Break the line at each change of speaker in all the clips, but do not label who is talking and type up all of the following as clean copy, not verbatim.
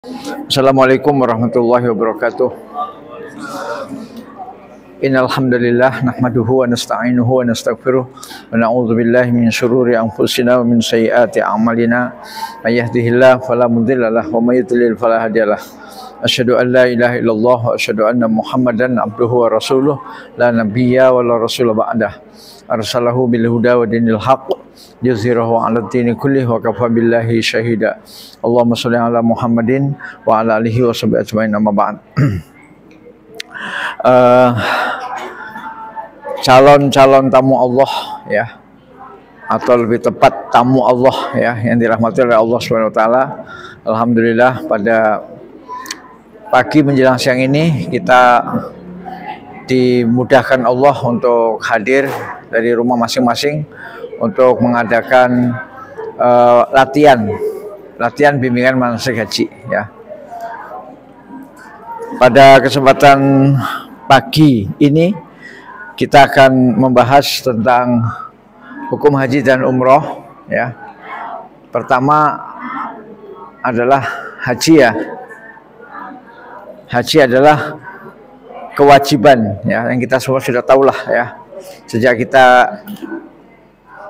Assalamualaikum warahmatullahi wabarakatuh. Innal hamdalillah nahmaduhu wa nasta'inuhu wa nastaghfiruh wa na'udzu billahi min syururi anfusina wa min sayyiati a'malina. May yahdihillahu fala mudhillalah wa may yudlil fala hadiyalah. Asyhadu an la ilaha illallah wa asyhadu anna Muhammadan abduhu wa rasuluh la nabiyya wa la rasula ba'dah. Arsalahu bil huda wa dinil haqq yuzhirahu 'ala dini kullih wa kafa billahi syahida. Allahumma shalli ala Muhammadin wa ala alihi wa sahbihi ajmain, amma ba'd. Calon-calon tamu Allah ya, atau lebih tepat tamu Allah ya, yang dirahmati oleh Allah Subhanahu wa taala. Alhamdulillah pada pagi menjelang siang ini kita dimudahkan Allah untuk hadir dari rumah masing-masing untuk mengadakan latihan bimbingan manasik haji ya. Pada kesempatan pagi ini kita akan membahas tentang hukum haji dan umroh ya. Pertama adalah haji ya. Haji adalah kewajiban ya, yang kita semua sudah tahulah ya. Sejak kita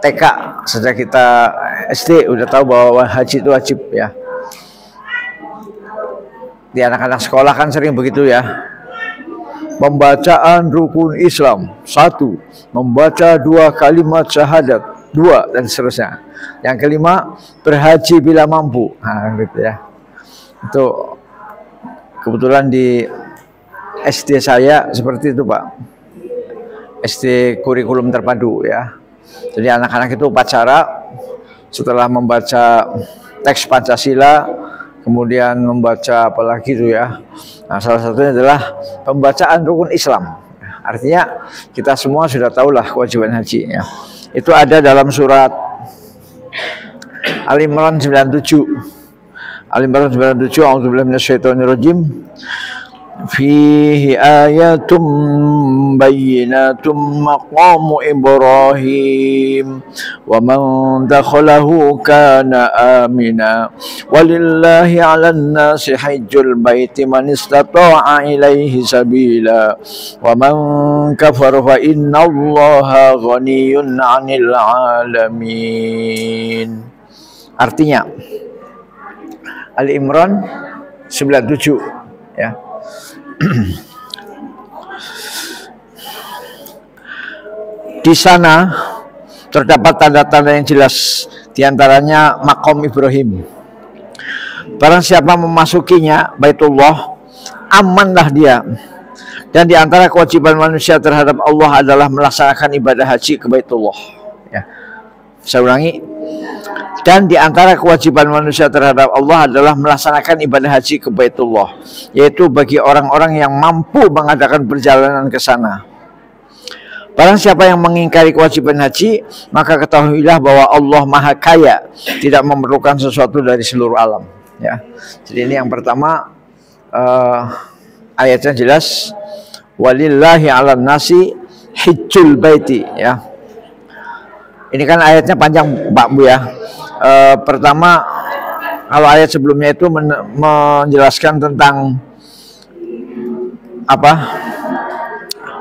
TK, sejak kita SD udah tahu bahwa haji itu wajib ya. Di anak-anak sekolah kan sering begitu ya. Pembacaan rukun Islam 1, membaca 2 kalimat syahadat 2, dan seterusnya. Yang kelima, berhaji bila mampu. Nah, gitu ya. Itu kebetulan di SD saya seperti itu, Pak. SD kurikulum terpadu ya. Jadi anak-anak itu upacara setelah membaca teks Pancasila, kemudian membaca apalagi itu ya. Nah, salah satunya adalah pembacaan rukun Islam. Artinya kita semua sudah tahulah kewajiban haji ya. Itu ada dalam surat Al-Imran 97. Al-Imran 97, a'udzubillahi minasyaitonirrajim. Fihi ayatum bayyinatum maqamu Ibrahim wa man dakhalahu kana amina walillahi 'alan nasi hajjul baiti man istata'a ilaihi sabila wa man kafara fa innallaha ghaniyyun 'anil 'alamin. Artinya Ali Imran 97 ya. Di sana terdapat tanda-tanda yang jelas, diantaranya makom Ibrahim. Barang siapa memasukinya, Baitullah, amanlah dia. Dan di antara kewajiban manusia terhadap Allah adalah melaksanakan ibadah haji ke Baitullah. Ya. Saya ulangi. Dan di antara kewajiban manusia terhadap Allah adalah melaksanakan ibadah haji ke Baitullah, yaitu bagi orang-orang yang mampu mengadakan perjalanan ke sana. Barang siapa yang mengingkari kewajiban haji, maka ketahuilah bahwa Allah Maha Kaya, tidak memerlukan sesuatu dari seluruh alam. Ya. Jadi ini yang pertama, ayatnya jelas, walillahi 'alan nasi hijjul baiti ya. Ini kan ayatnya panjang Pak Bu ya. Pertama, kalau ayat sebelumnya itu menjelaskan tentang apa?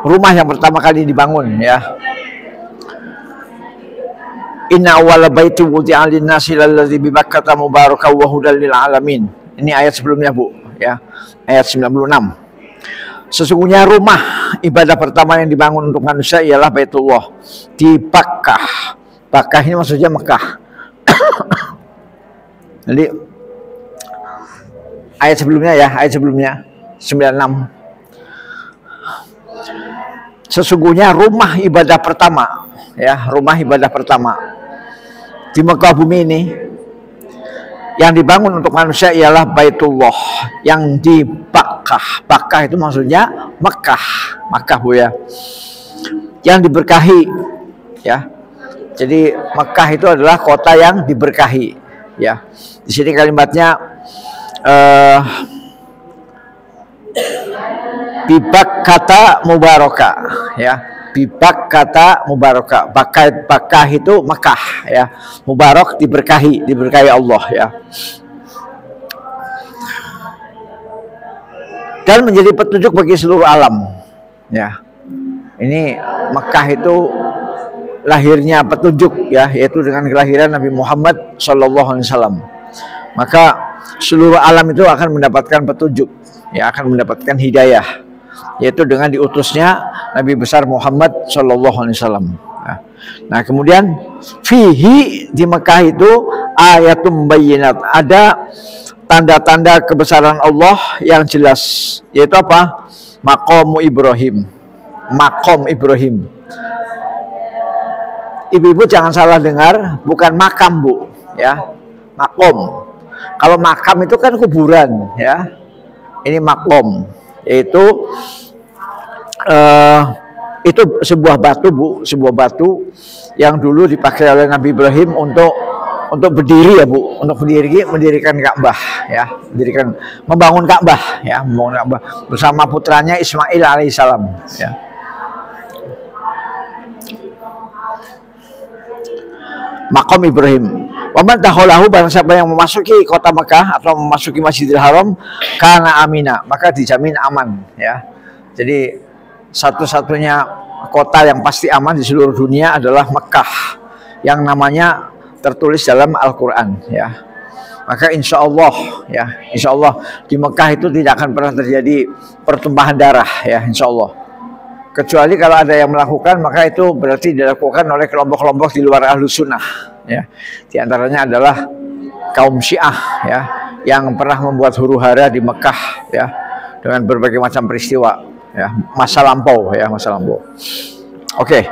Rumah yang pertama kali dibangun ya. Inna awwala baiti wudi'a lin-nasi lalladzi bi Bakkata mubarakan wa hudal lil alamin. Ini ayat sebelumnya Bu ya. Ayat 96. Sesungguhnya rumah ibadah pertama yang dibangun untuk manusia ialah Baitullah di Bakkah. Bakkah ini maksudnya Mekah. Jadi ayat sebelumnya ya, ayat sebelumnya 96. Sesungguhnya rumah ibadah pertama ya, rumah ibadah pertama di Mekah bumi ini yang dibangun untuk manusia ialah Baitullah yang di Bakkah. Bakkah itu maksudnya Mekah, Mekah Bu ya. Yang diberkahi ya. Jadi Mekah itu adalah kota yang diberkahi ya. Di sini kalimatnya bibak kata mubaraka ya. Bibak kata mubaraka. Bakkah itu Mekah ya. Mubarak diberkahi, diberkahi Allah ya. dan menjadi petunjuk bagi seluruh alam. Ya, ini Mekah itu lahirnya petunjuk, ya, yaitu dengan kelahiran Nabi Muhammad SAW. Maka seluruh alam itu akan mendapatkan petunjuk, ya, akan mendapatkan hidayah, yaitu dengan diutusnya Nabi besar Muhammad SAW. Nah, kemudian fihi, di Mekah itu ayatum bayyinat, ada tanda-tanda kebesaran Allah yang jelas, yaitu apa? Maqamu Ibrahim, makom Ibrahim. Ibu-ibu jangan salah dengar, bukan makam, Bu, ya, makom. Kalau makam itu kan kuburan, ya. Ini makom, yaitu itu sebuah batu, Bu, sebuah batu yang dulu dipakai oleh Nabi Ibrahim untuk berdiri, ya, Bu, untuk mendirikan Ka'bah, ya, membangun Ka'bah, ya, membangun Ka'bah bersama putranya Ismail alaihissalam, ya. Maqam Ibrahim. Waman dakhalahu, barang siapa yang memasuki kota Mekah atau memasuki Masjidil Haram, kana amina, maka dijamin aman, ya. Jadi satu-satunya kota yang pasti aman di seluruh dunia adalah Mekah, yang namanya tertulis dalam Al-Quran, ya. Maka insya Allah, ya, insya Allah di Mekah itu tidak akan pernah terjadi pertumpahan darah, ya, insya Allah. Kecuali kalau ada yang melakukan, maka itu berarti dilakukan oleh kelompok-kelompok di luar Ahlus Sunnah, ya. Di antaranya adalah kaum Syiah, ya, yang pernah membuat huru-hara di Mekah, ya, dengan berbagai macam peristiwa, ya, masa lampau, ya, masa lampau. Oke.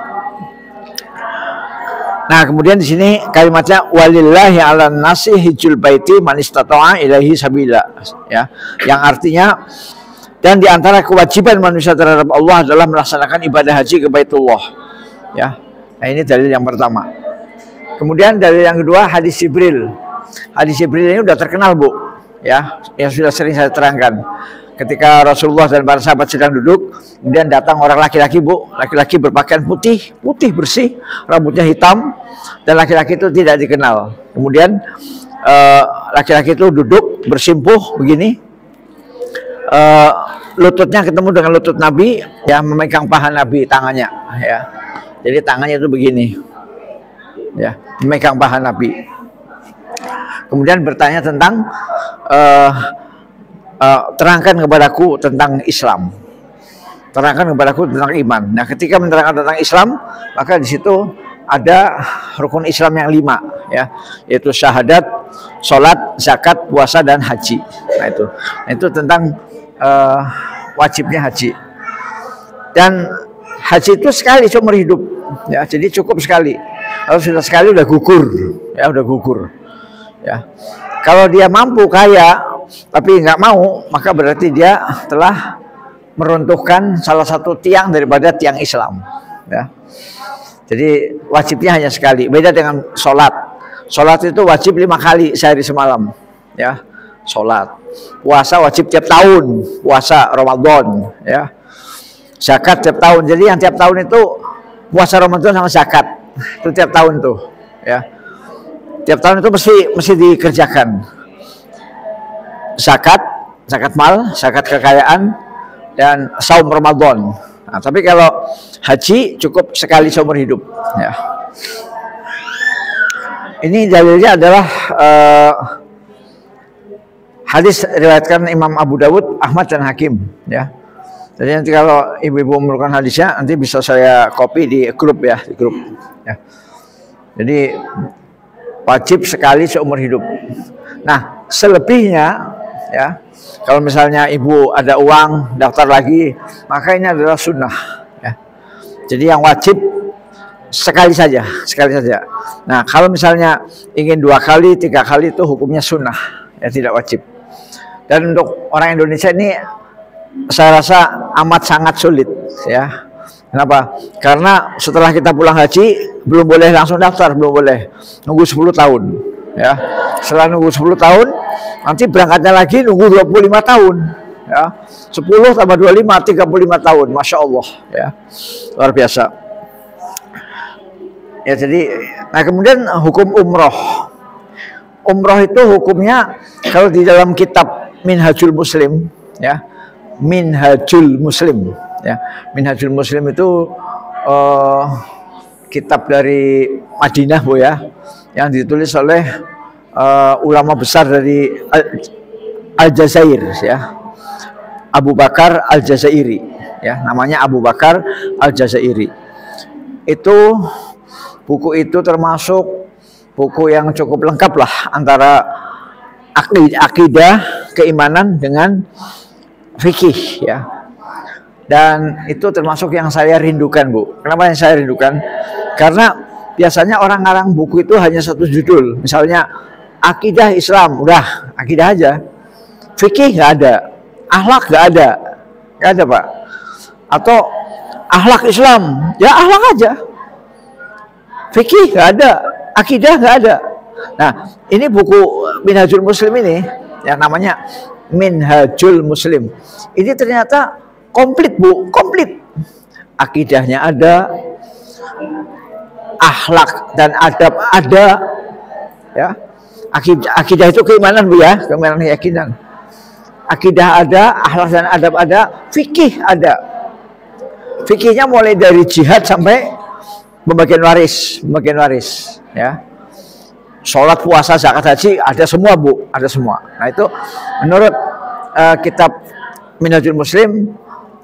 Nah, kemudian di sini kalimatnya walillahi 'alan nasi hijjul baiti man istata'a ilaihi sabila, ya, yang artinya dan di antara kewajiban manusia terhadap Allah adalah melaksanakan ibadah haji ke Baitullah, ya. Nah, ini dalil yang pertama. Kemudian dalil yang kedua, hadis Jibril. Hadis Jibril ini sudah terkenal, Bu, ya, yang sudah sering saya terangkan. Ketika Rasulullah dan para sahabat sedang duduk, kemudian datang orang laki-laki, Bu, laki-laki berpakaian putih bersih, rambutnya hitam, dan laki-laki itu tidak dikenal. Kemudian laki-laki itu duduk bersimpuh begini, lututnya ketemu dengan lutut Nabi, ya, memegang paha Nabi tangannya, ya. Jadi tangannya itu begini, ya, memegang paha Nabi. Kemudian bertanya tentang terangkan kepadaku tentang Islam, terangkan kepadaku tentang iman. Nah, ketika menerangkan tentang Islam, maka di situ ada rukun Islam yang 5, ya, yaitu syahadat, sholat, zakat, puasa, dan haji. Nah, itu tentang wajibnya haji. Dan haji itu sekali seumur hidup, ya, jadi cukup sekali. Kalau sudah sekali udah gugur, ya, udah gugur, ya. Kalau dia mampu kaya tapi nggak mau, maka berarti dia telah meruntuhkan salah satu tiang daripada tiang Islam, ya. Jadi wajibnya hanya sekali. Beda dengan sholat. Sholat itu wajib 5 kali sehari semalam, ya, sholat. Puasa wajib tiap tahun, puasa Ramadan, ya. Zakat tiap tahun. Jadi yang tiap tahun itu puasa Ramadan sama zakat, itu tiap tahun tuh, ya. Tiap tahun itu mesti dikerjakan. Zakat mal, zakat kekayaan, dan saum Ramadan. Nah, tapi kalau haji cukup sekali seumur hidup, ya. Ini dalilnya adalah hadis riwayatkan Imam Abu Dawud, Ahmad, dan Hakim, ya. Jadi nanti kalau ibu-ibu memerlukan hadisnya, nanti bisa saya copy di grup, ya, di grup, ya. Jadi wajib sekali seumur hidup. Nah, selebihnya, ya, kalau misalnya ibu ada uang daftar lagi, maka ini adalah sunnah, ya. Jadi yang wajib sekali saja. Nah, kalau misalnya ingin 2 kali, 3 kali, itu hukumnya sunnah, ya, tidak wajib. Dan untuk orang Indonesia ini saya rasa amat sangat sulit, ya. Kenapa? Karena setelah kita pulang haji belum boleh langsung daftar, belum boleh, nunggu 10 tahun, ya. Setelah nunggu 10 tahun, nanti berangkatnya lagi nunggu 25 tahun, ya. 10 tambah 25, 35 tahun, Masya Allah, ya. Luar biasa, ya. Jadi, nah, kemudian hukum umroh. Umroh itu hukumnya kalau di dalam kitab Minhajul Muslim, ya, Minhajul Muslim. Ya, Minhajul Muslim itu kitab dari Madinah, Bu ya, yang ditulis oleh ulama besar dari Aljazair, ya, Abu Bakar Aljazairi, ya, namanya Abu Bakar Aljazairi. Itu buku itu termasuk buku yang cukup lengkap lah antara akidah, keimanan dengan fikih, ya. Dan itu termasuk yang saya rindukan, Bu. Kenapa yang saya rindukan? Karena biasanya orang-orang buku itu hanya satu judul. Misalnya akidah Islam, udah akidah aja. Fikih nggak ada, akhlak nggak ada, Pak. Atau akhlak Islam, ya akhlak aja. Fikih nggak ada, akidah nggak ada. Nah, ini buku Minhajul Muslim ini, yang namanya Minhajul Muslim. Ini ternyata komplit, Bu, komplit. Akidahnya ada, akhlak dan adab ada, ya. Akidah itu keimanan, Bu ya, keimanan, keyakinan. Akidah ada, akhlak dan adab ada, fikih ada. Fikihnya mulai dari jihad sampai pembagian waris, ya. Sholat, puasa, zakat, haji ada semua, Bu, ada semua. Nah, itu menurut kitab Minhajul Muslim,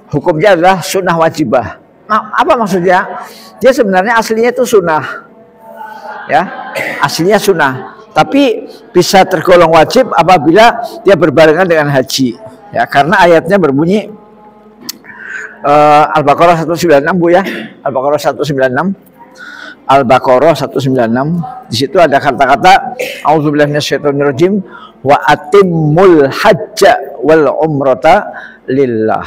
hukumnya adalah sunnah wajibah. Nah, apa maksudnya? Dia sebenarnya aslinya itu sunnah, ya, aslinya sunnah. Tapi bisa tergolong wajib apabila dia berbarengan dengan haji, ya, karena ayatnya berbunyi Al-Baqarah 196, Bu ya, Al-Baqarah 196. Al-Baqarah 196. Di situ ada kata-kata auzubillahi minasyaitonirrajim wa atimmul hajja wal umrata lillah,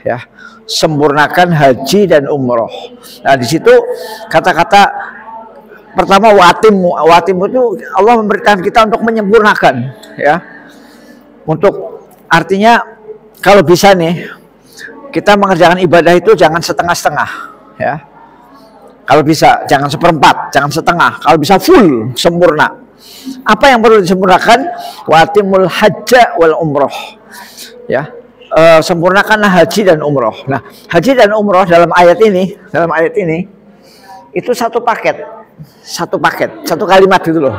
ya. Sempurnakan haji dan umroh. Nah, di situ kata-kata pertama watim itu Allah memberikan kita untuk menyempurnakan, ya. Untuk artinya kalau bisa nih kita mengerjakan ibadah itu jangan setengah-setengah, ya. Kalau bisa jangan seperempat, jangan setengah. Kalau bisa full, sempurna. Apa yang perlu disempurnakan? Watimul hajja wal umroh, ya. Sempurnakanlah haji dan umroh. Nah, haji dan umroh dalam ayat ini itu satu paket, satu kalimat gitu loh.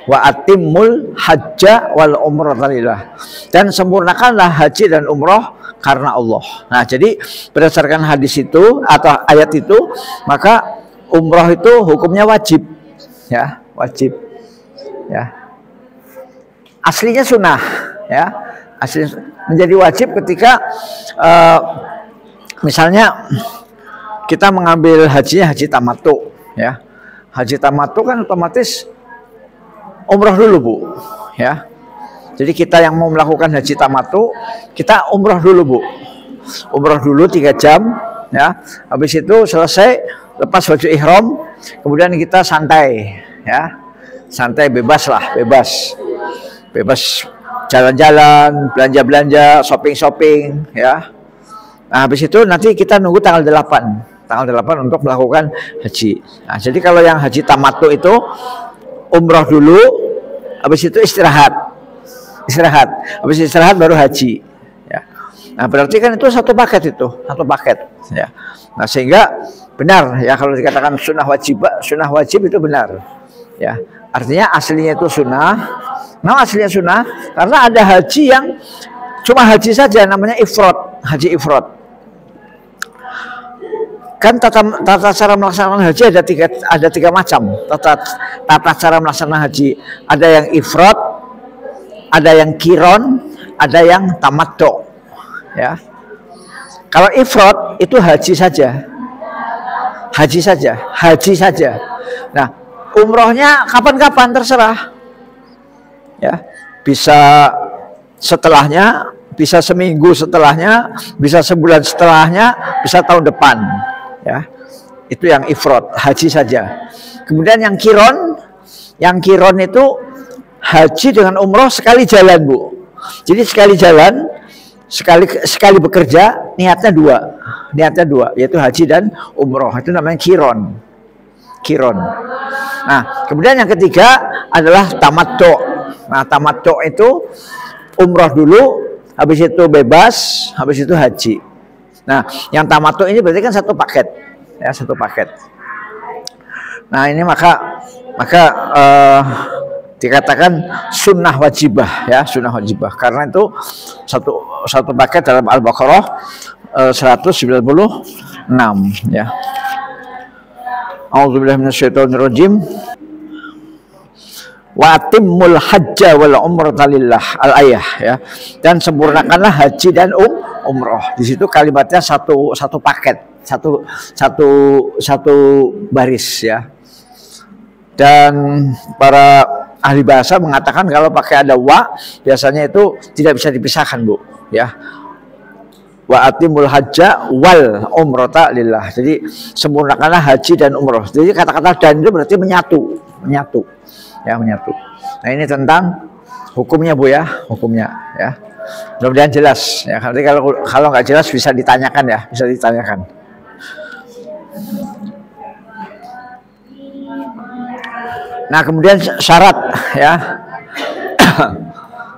Wa atimul hajja wal umroh lillah. Dan sempurnakanlah haji dan umroh karena Allah. Nah, jadi berdasarkan hadis itu atau ayat itu, maka umroh itu hukumnya wajib, ya, wajib, ya. Aslinya sunnah, ya, asli menjadi wajib ketika misalnya kita mengambil hajinya haji tamattu, ya. Haji tamattu kan otomatis umroh dulu, Bu, ya. Jadi kita yang mau melakukan haji tamattu, kita umroh dulu, Bu. Umroh dulu 3 jam, ya. Habis itu selesai, lepas baju ihram, kemudian kita santai, ya. Santai, bebas lah, bebas jalan-jalan, belanja-belanja, shopping-shopping, ya. Nah, habis itu nanti kita nunggu tanggal 8 untuk melakukan haji. Nah, jadi kalau yang haji tamattu itu umroh dulu, habis itu istirahat, habis istirahat baru haji, ya. Nah, berarti kan itu satu paket, ya. Nah, sehingga benar, ya, kalau dikatakan sunnah wajib itu benar, ya. Artinya aslinya itu sunnah. Nah, aslinya sunnah karena ada haji yang cuma haji saja, namanya haji ifrad. Kan tata cara melaksanakan haji ada tiga macam tata cara melaksanakan haji. Ada yang ifrad, ada yang kiron, ada yang tamattu, ya. Kalau ifrad itu haji saja. Nah, umrohnya kapan-kapan terserah, ya. Bisa setelahnya, bisa seminggu setelahnya, bisa sebulan setelahnya, bisa tahun depan, ya. Itu yang ifrad, haji saja. Kemudian yang kiron itu haji dengan umroh sekali jalan, Bu. Jadi sekali jalan, sekali bekerja, niatnya dua, yaitu haji dan umroh. Itu namanya kiron. Nah, kemudian yang ketiga adalah tamattu. Nah, tamattu itu umroh dulu, habis itu bebas, habis itu haji. Nah, yang tamattu ini berarti kan satu paket, ya satu paket. Nah ini maka dikatakan sunnah wajibah, ya sunnah wajibah, karena itu satu paket dalam Al-Baqarah 196, ya. A'udzubillahi minasyaitonirrajim. Wa atimmul hajja wal umrata lillah, al-ayah, ya. Dan sempurnakanlah haji dan umroh. Di situ kalimatnya satu paket, satu baris, ya. Dan para ahli bahasa mengatakan kalau pakai ada wa biasanya itu tidak bisa dipisahkan, Bu, ya. Wa atimul hajja wal umrata lillah. Jadi sempurnakanlah haji dan umroh. Jadi kata-kata dan itu berarti menyatu. Ya, menyatu. Nah, ini tentang hukumnya, Bu, ya, hukumnya, ya. Mudah-mudahan jelas, ya. Nanti kalau nggak jelas bisa ditanyakan, ya, bisa ditanyakan. Nah, kemudian syarat, ya.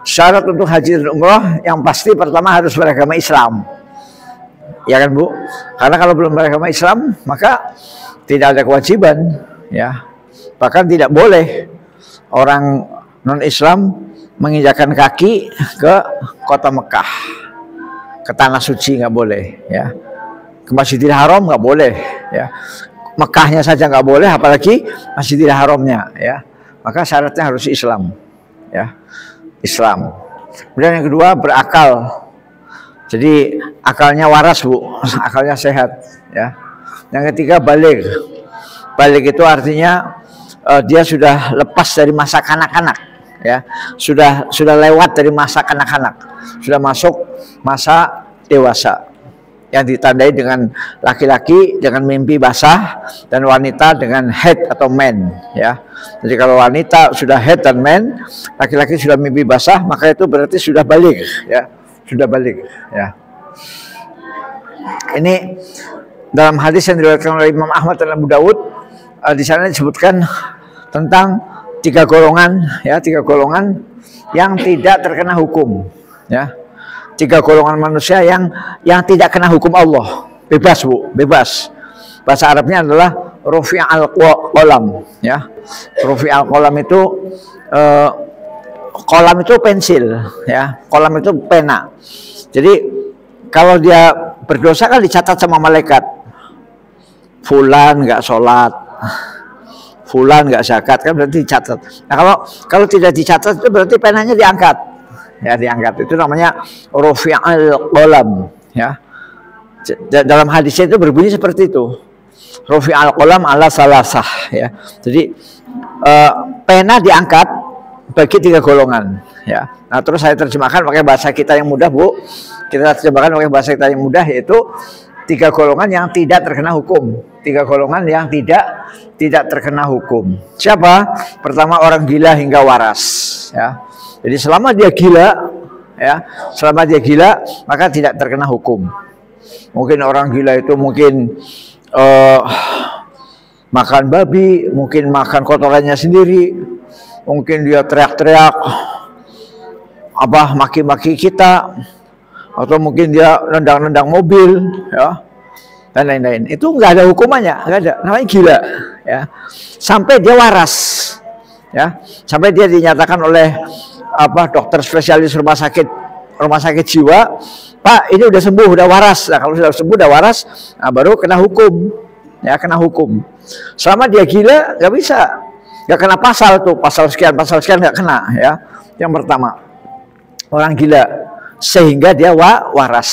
Syarat untuk haji dan umroh yang pasti pertama harus beragama Islam. Ya kan, Bu? Karena kalau belum beragama Islam, maka tidak ada kewajiban, ya. Bahkan tidak boleh orang non-Islam menginjakkan kaki ke kota Mekah, ke tanah suci, nggak boleh, ya. Ke Masjidil Haram nggak boleh, ya. Mekahnya saja nggak boleh, apalagi Masjidil Haramnya, ya. Maka syaratnya harus Islam, ya, Islam. Kemudian yang kedua berakal, jadi akalnya waras, Bu, akalnya sehat, ya. Yang ketiga balik itu artinya dia sudah lepas dari masa kanak-kanak, ya, sudah lewat dari masa kanak-kanak, sudah masuk masa dewasa, yang ditandai dengan laki-laki dengan mimpi basah dan wanita dengan head atau men, ya. Jadi kalau wanita sudah head dan men, laki-laki sudah mimpi basah, maka itu berarti sudah balik, ya, sudah balik, ya. Ini dalam hadis yang diriwayatkan oleh Imam Ahmad dan Abu Dawud, di sana disebutkan tentang tiga golongan, ya, tiga golongan yang tidak terkena hukum, ya. Tiga golongan manusia yang tidak kena hukum Allah, bebas, Bu, bebas. Bahasa Arabnya adalah rufi'al qalam, ya. Rufi'al qalam itu qalam itu pensil, ya. Qalam itu pena. Jadi kalau dia berdosa kan dicatat sama malaikat. Fulan nggak sholat, fulan nggak zakat, kan berarti dicatat. Nah kalau tidak dicatat itu berarti penanya diangkat, ya, diangkat. Itu namanya rufi'al qalam, ya. Dalam hadisnya itu berbunyi seperti itu, rufi'al qalam ala salasah, ya. Jadi pena diangkat bagi tiga golongan, ya. Nah terus saya terjemahkan pakai bahasa kita yang mudah, Bu. Kita terjemahkan pakai bahasa kita yang mudah, yaitu tiga golongan yang tidak terkena hukum. Tiga golongan yang tidak terkena hukum. Siapa? Pertama, orang gila hingga waras, ya. Jadi selama dia gila, ya, selama dia gila maka tidak terkena hukum. Mungkin orang gila itu mungkin makan babi, mungkin makan kotorannya sendiri, mungkin dia teriak-teriak maki-maki kita, atau mungkin dia nendang-nendang mobil, ya, dan lain-lain. Itu nggak ada hukumannya, nggak ada, namanya gila, ya. Sampai dia waras, ya, sampai dia dinyatakan oleh dokter spesialis rumah sakit jiwa, Pak, ini udah sembuh, udah waras. Nah, kalau sudah sembuh, udah waras, nah, baru kena hukum, ya, kena hukum. Selama dia gila nggak bisa, nggak kena pasal tuh, pasal sekian nggak kena, ya. Yang pertama, orang gila sehingga dia waras,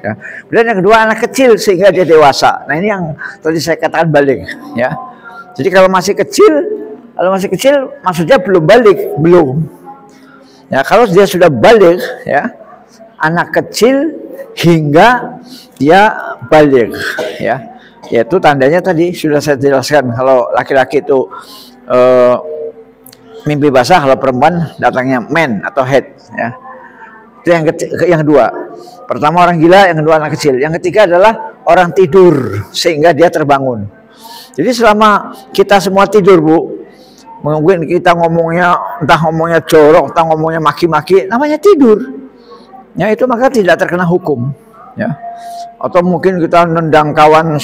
ya. Kemudian yang kedua, anak kecil sehingga dia dewasa. Nah ini yang tadi saya katakan balik, ya. Jadi kalau masih kecil maksudnya belum balik, belum. Ya kalau dia sudah balik, ya, anak kecil hingga dia balik, ya. Yaitu tandanya tadi sudah saya jelaskan, kalau laki-laki itu mimpi basah, kalau perempuan datangnya men atau head, ya. Itu yang kedua. Pertama orang gila, yang kedua anak kecil. Yang ketiga adalah orang tidur sehingga dia terbangun. Jadi selama kita semua tidur, Bu, mungkin kita ngomongnya entah ngomongnya jorok, entah ngomongnya maki-maki, namanya tidur. ya itu maka tidak terkena hukum, ya. Atau mungkin kita nendang kawan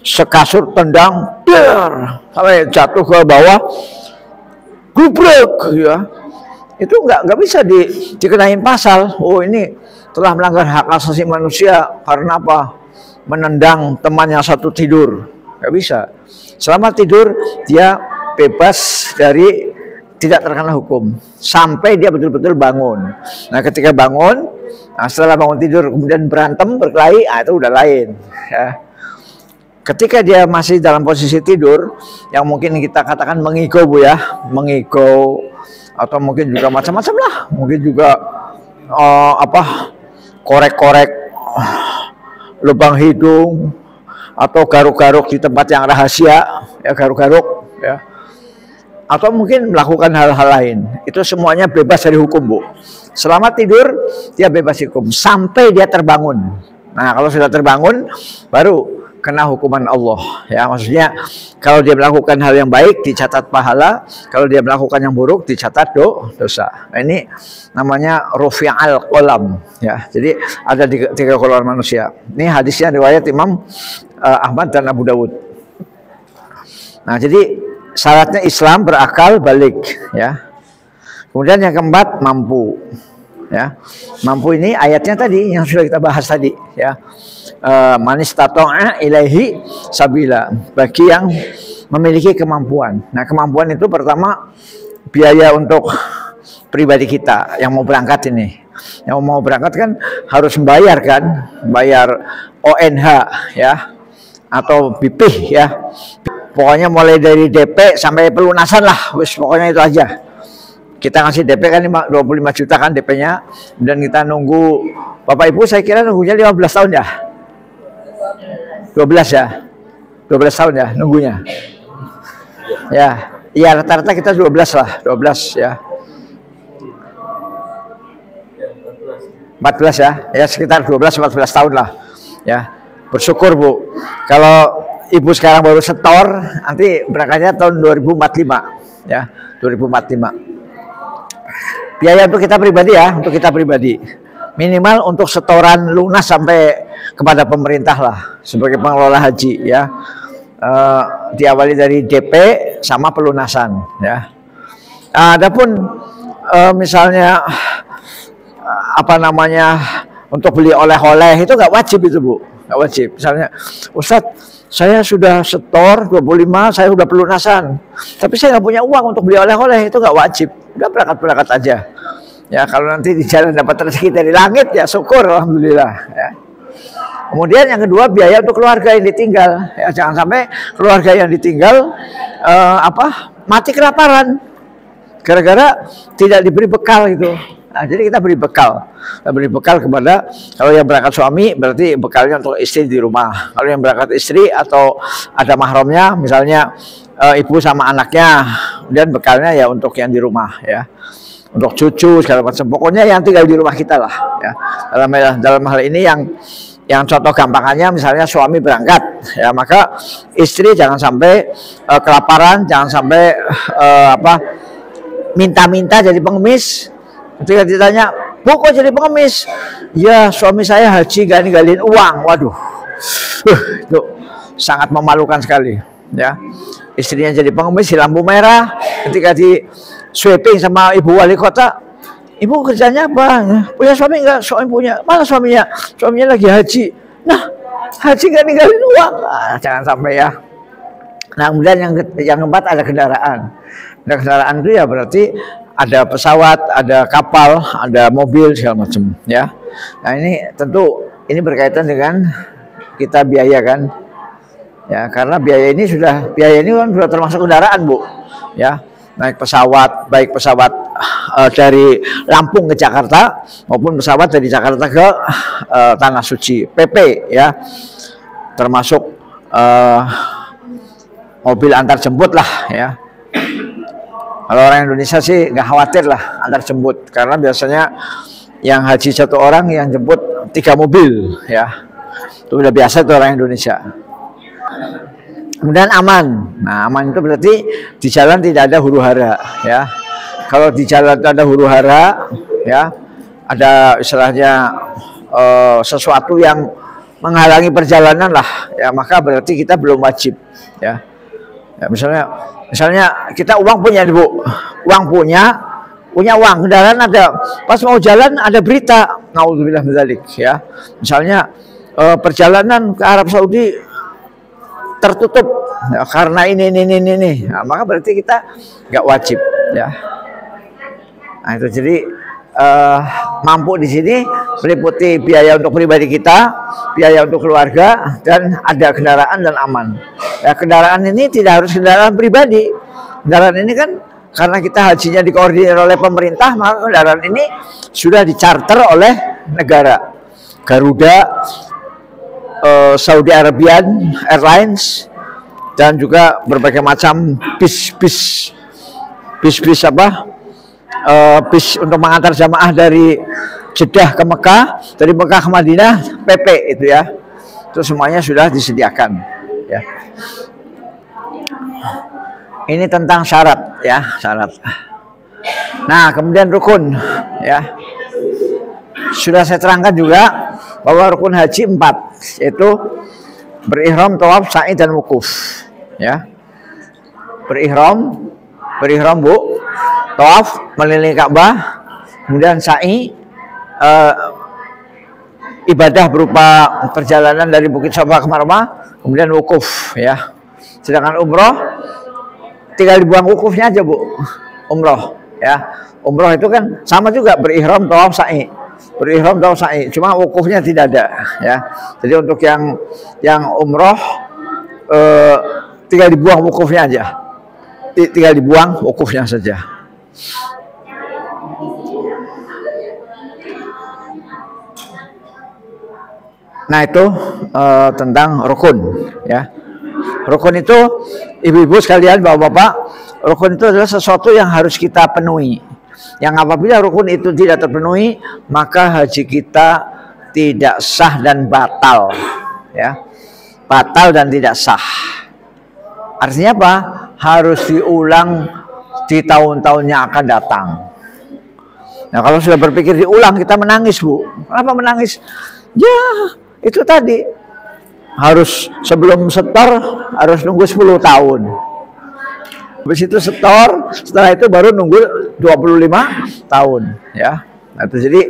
sekasur tendang, sampai jatuh ke bawah, gubrek, ya. Itu nggak bisa dikenain pasal. Oh, ini telah melanggar hak asasi manusia karena apa? Menendang temannya satu tidur. Nggak bisa. Selama tidur dia bebas dari tidak terkena hukum sampai dia betul-betul bangun. Nah, ketika bangun, nah setelah bangun tidur kemudian berantem berkelahi, itu udah lain, ya. Ketika dia masih dalam posisi tidur, yang mungkin kita katakan mengigo, Bu, ya, mengigo, atau mungkin juga macam-macam lah, mungkin juga korek-korek lubang hidung, atau garuk-garuk di tempat yang rahasia, ya, garuk-garuk, ya. Atau mungkin melakukan hal-hal lain. Itu semuanya bebas dari hukum, Bu. Selama tidur, dia bebas hukum sampai dia terbangun. Nah, kalau sudah terbangun, baru kena hukuman Allah. Ya, maksudnya kalau dia melakukan hal yang baik, dicatat pahala. Kalau dia melakukan yang buruk, dicatat dosa. Nah, ini namanya rufi'al qalam. Ya, jadi ada tiga golongan manusia. Ini hadisnya riwayat Imam Ahmad dan Abu Dawud. Nah, jadi syaratnya Islam, berakal, balik, ya. Kemudian yang keempat, mampu, ya. Mampu ini ayatnya tadi yang sudah kita bahas tadi, ya. Man istata'a ilaihi sabila, bagi yang memiliki kemampuan. Nah, kemampuan itu pertama biaya untuk pribadi kita yang mau berangkat ini. Yang mau berangkat kan harus membayar, kan, bayar ONH, ya, atau BPIH, ya. Pokoknya mulai dari DP sampai pelunasan lah, wis, pokoknya itu aja. Kita ngasih DP kan 25 juta kan DP-nya, dan kita nunggu, Bapak Ibu saya kira nunggunya 15 tahun ya? 12 ya? 12 tahun ya nunggunya? Ya, iya rata-rata kita 12 lah, 12 ya. 14 ya, ya sekitar 12-14 tahun lah, ya. Bersyukur, Bu, kalau Ibu sekarang baru setor, nanti berangkatnya tahun 2045, ya, 2045. Biaya untuk kita pribadi, ya, untuk kita pribadi. Minimal untuk setoran lunas sampai kepada pemerintah lah, sebagai pengelola haji, ya. Diawali dari DP sama pelunasan, ya. Adapun misalnya apa namanya untuk beli oleh-oleh itu nggak wajib itu, Bu, nggak wajib. Misalnya, Ustadz, saya sudah setor 25, saya sudah pelunasan, tapi saya nggak punya uang untuk beli oleh-oleh, itu nggak wajib. Udah berangkat aja. Ya, kalau nanti di jalan dapat rezeki dari langit, ya syukur, alhamdulillah. Ya. Kemudian yang kedua, biaya untuk keluarga yang ditinggal. Ya, jangan sampai keluarga yang ditinggal mati kelaparan gara-gara tidak diberi bekal gitu. Nah, jadi kita beri bekal. Kita beri bekal kepada, kalau yang berangkat suami berarti bekalnya untuk istri di rumah. Kalau yang berangkat istri atau ada mahramnya, misalnya ibu sama anaknya, kemudian bekalnya ya untuk yang di rumah, ya. Untuk cucu segala macam. Pokoknya yang tinggal di rumah kita lah, ya. Dalam hal ini yang contoh gampangannya misalnya suami berangkat, ya, maka istri jangan sampai kelaparan, jangan sampai minta-minta jadi pengemis. Ketika ditanya, Bu, kok jadi pengemis? Ya, suami saya haji gak ninggalin uang. Waduh, itu sangat memalukan sekali, ya. Istrinya jadi pengemis di lampu merah, ketika di sweeping sama ibu wali kota, Ibu kerjanya apa? Punya suami enggak? Suami punya. Mana suaminya? Suaminya lagi haji. Nah, haji gak ninggalin uang. Nah, jangan sampai, ya. Nah, kemudian yang keempat ada kendaraan. Nah, kendaraan itu ya berarti ada pesawat, ada kapal, ada mobil segala macam, ya. Nah, ini tentu ini berkaitan dengan kita biaya, kan, ya, karena biaya ini kan sudah termasuk kendaraan, Bu, ya. Naik pesawat, baik pesawat dari Lampung ke Jakarta maupun pesawat dari Jakarta ke Tanah Suci, PP, ya, termasuk mobil antar jemput lah, ya. Kalau orang Indonesia sih nggak khawatir lah antar jemput, karena biasanya yang haji satu orang, yang jemput 3 mobil, ya. Itu udah biasa tuh orang Indonesia. Kemudian aman. Nah, aman itu berarti di jalan tidak ada huru hara, ya. Kalau di jalan ada huru hara, ya, ada istilahnya sesuatu yang menghalangi perjalanan lah, ya maka berarti kita belum wajib, ya. Ya, misalnya kita uang punya, Bu, uang punya uang, kendaraan ada, pas mau jalan ada berita, naudzubillah min dzalik, ya. Misalnya perjalanan ke Arab Saudi tertutup, ya, karena ini. Nah, maka berarti kita nggak wajib, ya. Nah, itu jadi mampu di sini meliputi biaya untuk pribadi kita, biaya untuk keluarga, dan ada kendaraan dan aman. Ya, kendaraan ini tidak harus kendaraan pribadi. Kendaraan ini kan karena kita hajinya dikoordinir oleh pemerintah, maka kendaraan ini sudah dicarter oleh negara. Garuda, Saudi Arabian Airlines, dan juga berbagai macam bis untuk mengantar jamaah dari Jeddah ke Mekah, dari Mekah ke Madinah, PP itu, ya. Itu semuanya sudah disediakan, ya. Ini tentang syarat, ya, syarat. Nah, kemudian rukun, ya. Sudah saya terangkan juga bahwa rukun haji 4, yaitu berihram, tawaf, sa'i, dan wukuf, ya. Berihram, Bu, tawaf mengelilingi Ka'bah, kemudian sa'i, ibadah berupa perjalanan dari Bukit Safa ke Marwah, kemudian wukuf, ya. Sedangkan umroh tinggal dibuang wukufnya aja, Bu. Umroh, ya. Umroh itu kan sama juga, berihram, tawaf, sa'i. Berihram, tawaf, sa'i. Cuma wukufnya tidak ada, ya. Jadi untuk yang umroh tinggal dibuang wukufnya aja. Tinggal dibuang wukufnya saja. Nah, itu tentang rukun, ya. Rukun itu, ibu-ibu sekalian, bapak-bapak, rukun itu adalah sesuatu yang harus kita penuhi. Yang apabila rukun itu tidak terpenuhi, maka haji kita tidak sah dan batal, ya. Batal dan tidak sah. Artinya apa? Harus diulang di tahun-tahun yang akan datang. Nah, kalau sudah berpikir diulang, kita menangis, Bu. Kenapa menangis? Ya, itu tadi. Harus sebelum setor, harus nunggu 10 tahun. Habis itu setor, setelah itu baru nunggu 25 tahun. Ya. Nah, itu jadi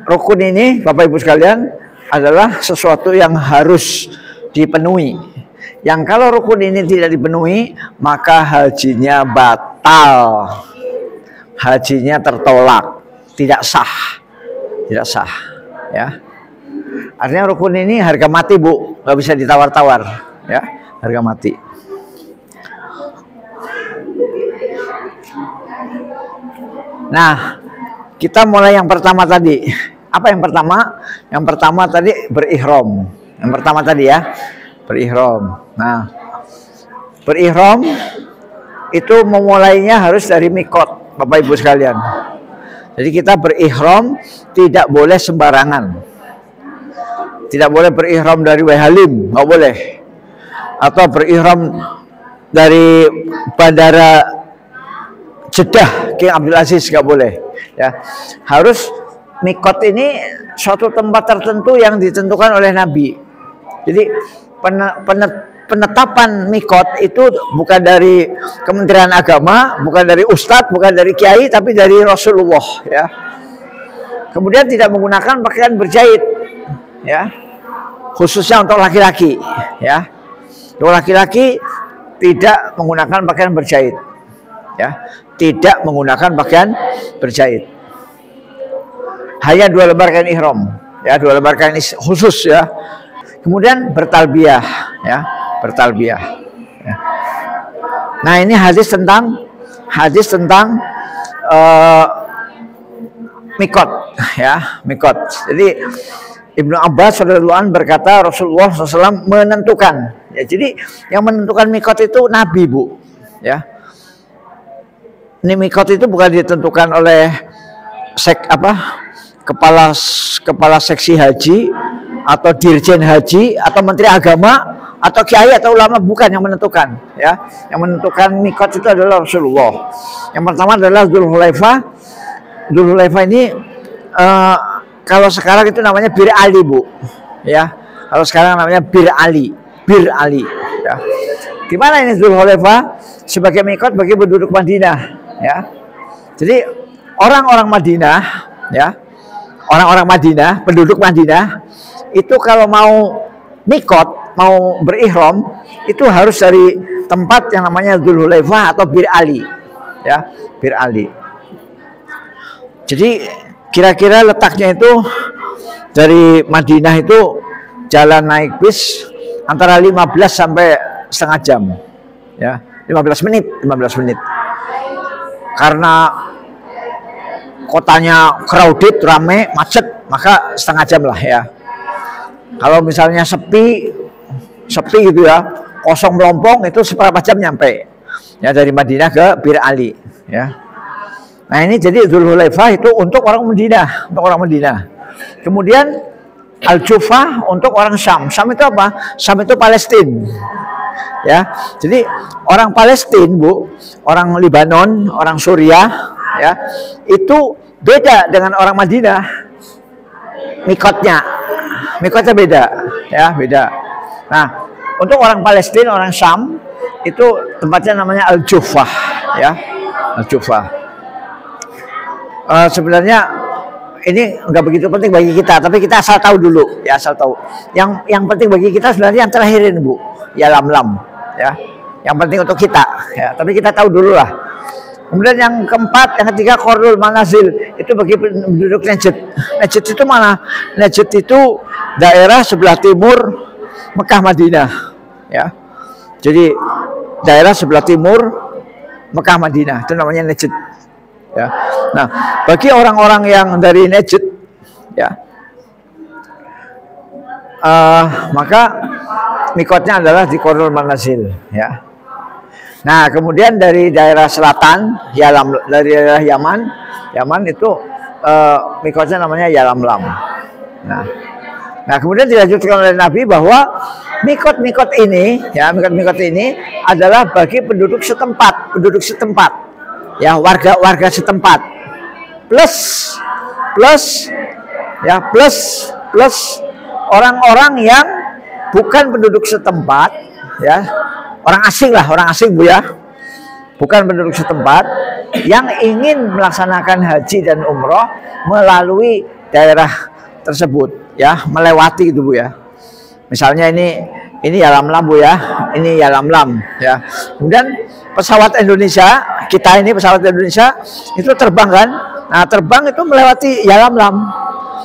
rukun ini, Bapak Ibu sekalian, adalah sesuatu yang harus dipenuhi. Yang kalau rukun ini tidak dipenuhi, maka hajinya batal, hajinya tertolak, tidak sah, ya. Artinya rukun ini harga mati, Bu, nggak bisa ditawar-tawar, ya, harga mati. Nah, kita mulai yang pertama tadi. Apa yang pertama? Yang pertama tadi berihram. Yang pertama tadi, ya, berihram. Nah, berihram itu memulainya harus dari mikot, Bapak Ibu sekalian. Jadi kita berihram tidak boleh sembarangan. Tidak boleh berihram dari Halim, nggak boleh. Atau berihram dari bandara Jeddah King Abdul Aziz, nggak boleh. Ya, harus mikot ini suatu tempat tertentu yang ditentukan oleh Nabi. Jadi penetapan mikot itu bukan dari Kementerian Agama, bukan dari Ustadz, bukan dari Kiai, tapi dari Rasulullah, ya. Kemudian tidak menggunakan pakaian berjahit, ya, khususnya untuk laki-laki, ya. Untuk laki-laki tidak menggunakan pakaian berjahit, ya, tidak menggunakan pakaian berjahit. Hanya 2 lembar kain ihram, ya, 2 lembar kain khusus, ya. Kemudian bertalbiyah, ya, bertalbiyah. Ya. Nah, ini hadis tentang mikot, ya, mikot. Jadi Ibnu Abbas radhiyallahu anhu berkata Rasulullah SAW menentukan. Ya, jadi yang menentukan mikot itu Nabi, Bu. Ya, ini mikot itu bukan ditentukan oleh kepala seksi haji atau dirjen haji atau menteri agama atau kiai atau ulama, bukan yang menentukan, ya. Yang menentukan mikot itu adalah Rasulullah. Yang pertama adalah Dzulhulaifah, Dzulhulaifah ini kalau sekarang itu namanya Bir Ali, Bu. Ya. Kalau sekarang namanya Bir Ali. Bir Ali, ya. Gimana ini Dzulhulaifah? Sebagai mikot bagi penduduk Madinah, ya. Jadi orang-orang Madinah, ya. Orang-orang Madinah, penduduk Madinah itu kalau mau mikot, mau berihram, itu harus dari tempat yang namanya Dzulhulaifah atau Bir Ali, ya, Bir Ali. Jadi kira-kira letaknya itu dari Madinah itu jalan naik bis antara 15 sampai setengah jam, ya, 15 menit. Karena kotanya crowded, rame, macet, maka setengah jam lah, ya. Kalau misalnya sepi gitu ya, kosong melompong, itu seberapa jam nyampe, ya, dari Madinah ke Bir Ali, ya. Nah ini jadi Dzulhulaifah itu untuk orang Madinah, Kemudian Al-Jufah untuk orang Syam. Syam itu apa? Syam itu Palestina, ya. Jadi orang Palestina, Bu, orang Libanon, orang Suriah, ya, itu beda dengan orang Madinah. Mikotnya beda, ya, beda. Nah, untuk orang Palestina, orang Syam itu tempatnya namanya Al-Jufah, ya, Al-Jufah. Sebenarnya ini nggak begitu penting bagi kita, tapi kita asal tahu dulu, ya, asal tahu. Yang penting bagi kita sebenarnya yang terakhir ini, Bu, ya, Lam-Lam, ya. Yang penting untuk kita, ya. Tapi kita tahu dulu lah. Kemudian yang keempat, yang ketiga Qarnul Manazil, itu bagi penduduk Najd. Najd itu mana? Najd itu daerah sebelah timur Mekah Madinah, ya. Jadi daerah sebelah timur Mekah Madinah itu namanya Najd, ya. Nah, bagi orang-orang yang dari Najd, ya, maka mikotnya adalah di Qarnul Manazil, ya. Nah, kemudian dari daerah selatan, dari daerah Yaman itu mikotnya namanya Yalamlam. Nah, kemudian dilanjutkan oleh Nabi bahwa mikot-mikot ini, ya, mikot-mikot ini adalah bagi penduduk setempat, ya, warga setempat. Plus orang-orang yang bukan penduduk setempat, ya, orang asing, Bu, ya, bukan penduduk setempat yang ingin melaksanakan haji dan umroh melalui daerah tersebut, ya, melewati itu, Bu, ya. Misalnya ini Yalamlam, Bu, ya, ini Yalamlam, ya. Kemudian pesawat Indonesia, pesawat Indonesia itu terbang kan. Nah, terbang itu melewati Yalamlam.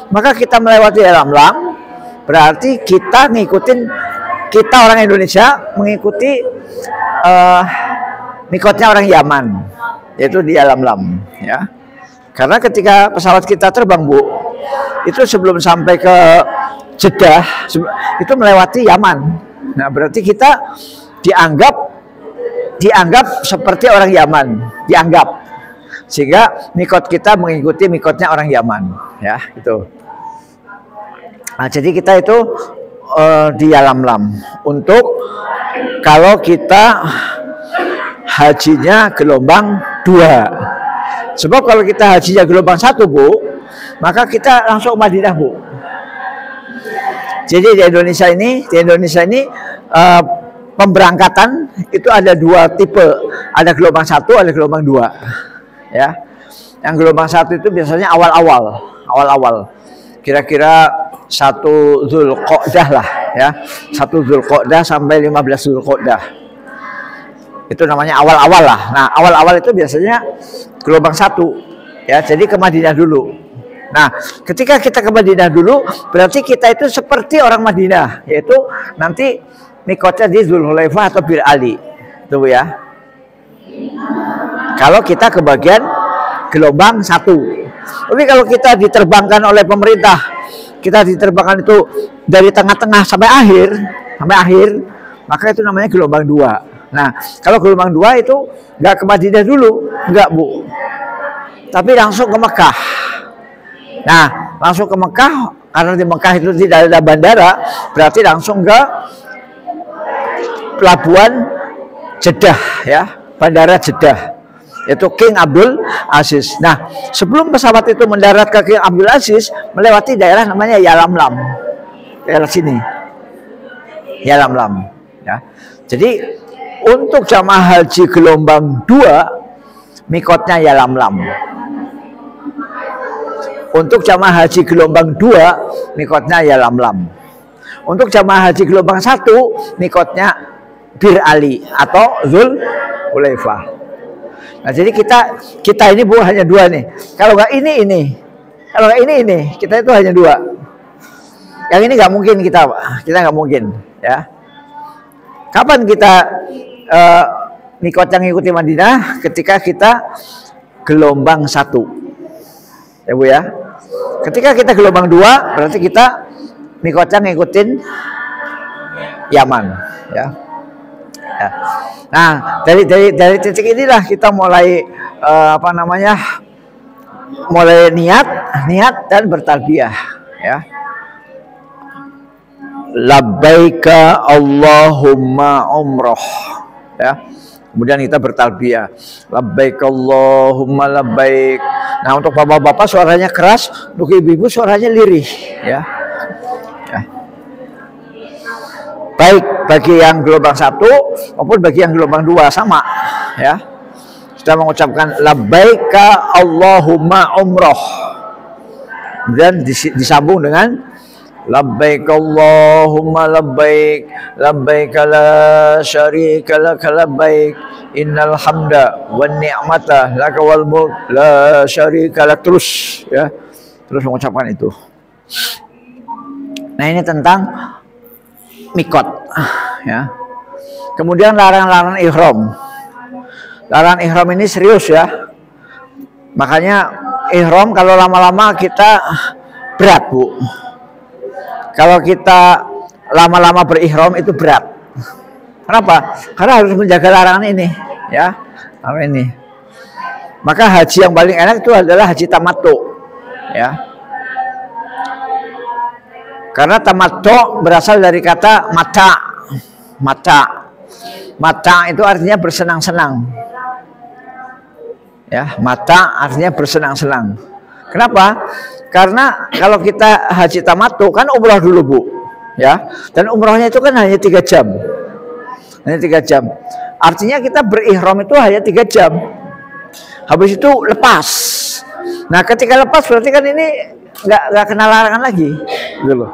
Maka kita melewati Yalamlam, berarti kita orang Indonesia mengikuti mikotnya orang Yaman, yaitu di Yalamlam, ya. Karena ketika pesawat kita terbang, Bu, itu sebelum sampai ke Jeddah, itu melewati Yaman. Nah, berarti kita dianggap seperti orang Yaman, sehingga mikot kita mengikuti mikotnya orang Yaman, ya, itu. Nah, jadi kita itu di Yalamlam untuk kalau kita hajinya gelombang 2. Sebab kalau kita hajinya gelombang 1, Bu, maka kita langsung Madinah, Bu. Jadi di Indonesia ini pemberangkatan itu ada 2 tipe, ada gelombang 1, ada gelombang 2, ya. Yang gelombang 1 itu biasanya awal-awal, kira-kira 1 Dzulqa'dah lah, ya, 1 Dzulqa'dah sampai 15 Dzulqa'dah, itu namanya awal-awal lah. Nah, awal-awal itu biasanya gelombang 1, ya, jadi ke Madinah dulu. Nah, ketika kita ke Madinah dulu, berarti kita itu seperti orang Madinah, yaitu nanti mikotnya di Dzulhulaifah atau Bir Ali, itu, ya. Kalau kita ke bagian gelombang 1. Tapi kalau kita diterbangkan oleh pemerintah, kita diterbangkan itu dari tengah-tengah sampai akhir, maka itu namanya gelombang 2. Nah, kalau gelombang 2 itu nggak ke Madinah dulu, nggak, Bu, tapi langsung ke Mekah. Nah, langsung ke Mekah, karena di Mekah itu tidak ada bandara, berarti langsung ke pelabuhan Jeddah, ya, bandara Jeddah. yaitu King Abdul Aziz. Nah, sebelum pesawat itu mendarat ke King Abdul Aziz, melewati daerah namanya Yalamlam, daerah sini, Yalamlam. Ya, jadi untuk jamaah haji gelombang 2, mikotnya Yalamlam. Untuk jamaah haji gelombang 2, mikotnya Yalamlam. Untuk jamaah haji gelombang 1, mikotnya Bir Ali atau Zul Hulaifah. Nah, jadi kita ini bu hanya 2 nih. Kalau nggak ini. Kalau nggak ini. Kita itu hanya 2. Yang ini nggak mungkin kita nggak mungkin. Ya. Kapan kita mikot yang ikuti Madinah? Ketika kita gelombang 1. Ya bu ya. Ketika kita gelombang 2, berarti kita mikotnya ngikutin Yaman, ya. Ya. Nah, dari titik inilah kita mulai mulai niat dan bertalbiyah, ya. Labbaika Allahumma umroh, ya. Kemudian kita bertalbiyah, labbaik Allahumma labbaik. Nah, untuk bapak-bapak suaranya keras, untuk ibu-ibu suaranya lirih, ya. Ya. Baik bagi yang gelombang 1 maupun bagi yang gelombang 2 sama, ya. Sudah mengucapkan labbaika Allahumma umroh. Dan disambung dengan labbaik Allahumma labbaik, labbaik la syarika lak labbaik, innal hamda wan ni'mata laka wal mulk la syarika lak. Terus, ya, terus mengucapkan itu. Nah, ini tentang mikot, ya. Kemudian larangan ihram. Larangan ihram ini serius, ya. Makanya ihram kalau lama-lama kita berat, Bu. Kalau kita lama-lama berihram itu berat. Kenapa? Karena harus menjaga larangan ini, ya. Larangan ini. Maka haji yang paling enak itu adalah haji tamattu, ya. Karena tamattu berasal dari kata mata. Mata itu artinya bersenang-senang. Ya, mata artinya bersenang-senang. Kenapa? Karena kalau kita haji tamattu kan umroh dulu, Bu, ya. Dan umrohnya itu kan hanya 3 jam. Hanya 3 jam. Artinya kita berihram itu hanya 3 jam. Habis itu lepas. Nah, ketika lepas berarti kan ini nggak kena larangan lagi, gitu loh.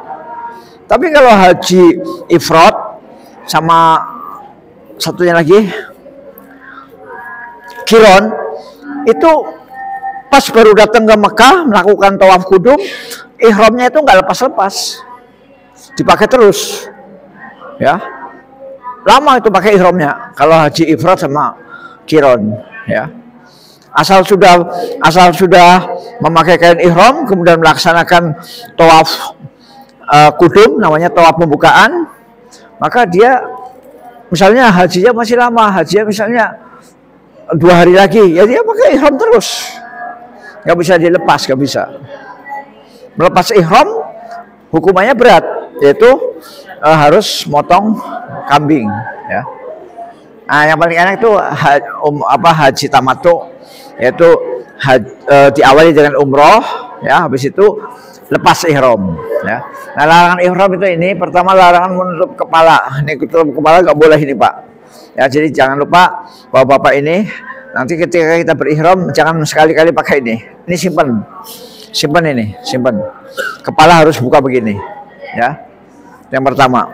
Tapi kalau haji ifrad sama satunya lagi Qiron, itu pas baru datang ke Mekah melakukan tawaf kudum, ihramnya itu nggak lepas-lepas, dipakai terus, ya. Lama itu pakai ihramnya kalau haji ifrad sama Qiron, ya. Asal sudah memakai kain ihram, kemudian melaksanakan tawaf kudum, namanya tawaf pembukaan, maka dia misalnya hajinya masih lama, hajinya misalnya 2 hari lagi, ya dia pakai ihram terus. Nggak bisa dilepas, nggak bisa. Melepas ihram hukumannya berat, yaitu harus motong kambing, ya. Nah, yang paling enak itu haji tamattu, yaitu diawali dengan umroh, ya, habis itu lepas ihram, ya. Nah, larangan ihram itu ini pertama larangan menutup kepala. Ini tutup kepala nggak boleh ini, Pak. Ya, jadi jangan lupa bapak-bapak ini nanti ketika kita berihram jangan sekali-kali pakai ini. Ini simpan ini, simpan. Kepala harus buka begini, ya. Yang pertama.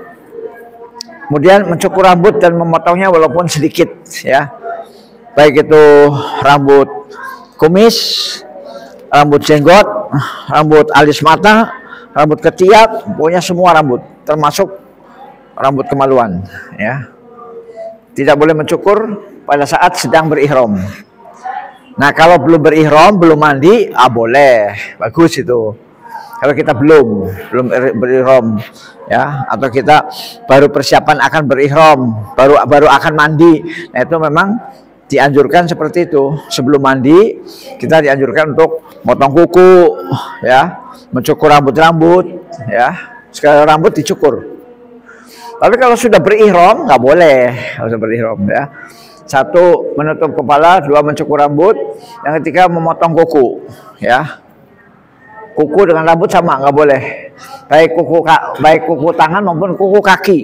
Kemudian mencukur rambut dan memotongnya walaupun sedikit, ya. Baik itu rambut kumis, rambut jenggot, rambut alis mata, rambut ketiak, pokoknya semua rambut, termasuk rambut kemaluan, ya. Tidak boleh mencukur pada saat sedang berihram. Nah, kalau belum berihram, belum mandi, boleh, bagus itu. Kalau kita belum berihram, ya, atau kita baru persiapan akan berihram, baru akan mandi, nah itu memang dianjurkan seperti itu. Sebelum mandi, kita dianjurkan untuk motong kuku, ya, mencukur rambut-rambut, ya, sekali rambut dicukur. Tapi kalau sudah berihram nggak boleh, kalau sudah berihram, ya. Satu, menutup kepala. Dua, mencukur rambut. Yang ketiga, memotong kuku. Ya, kuku dengan rambut sama, nggak boleh. Baik kuku tangan maupun kuku kaki.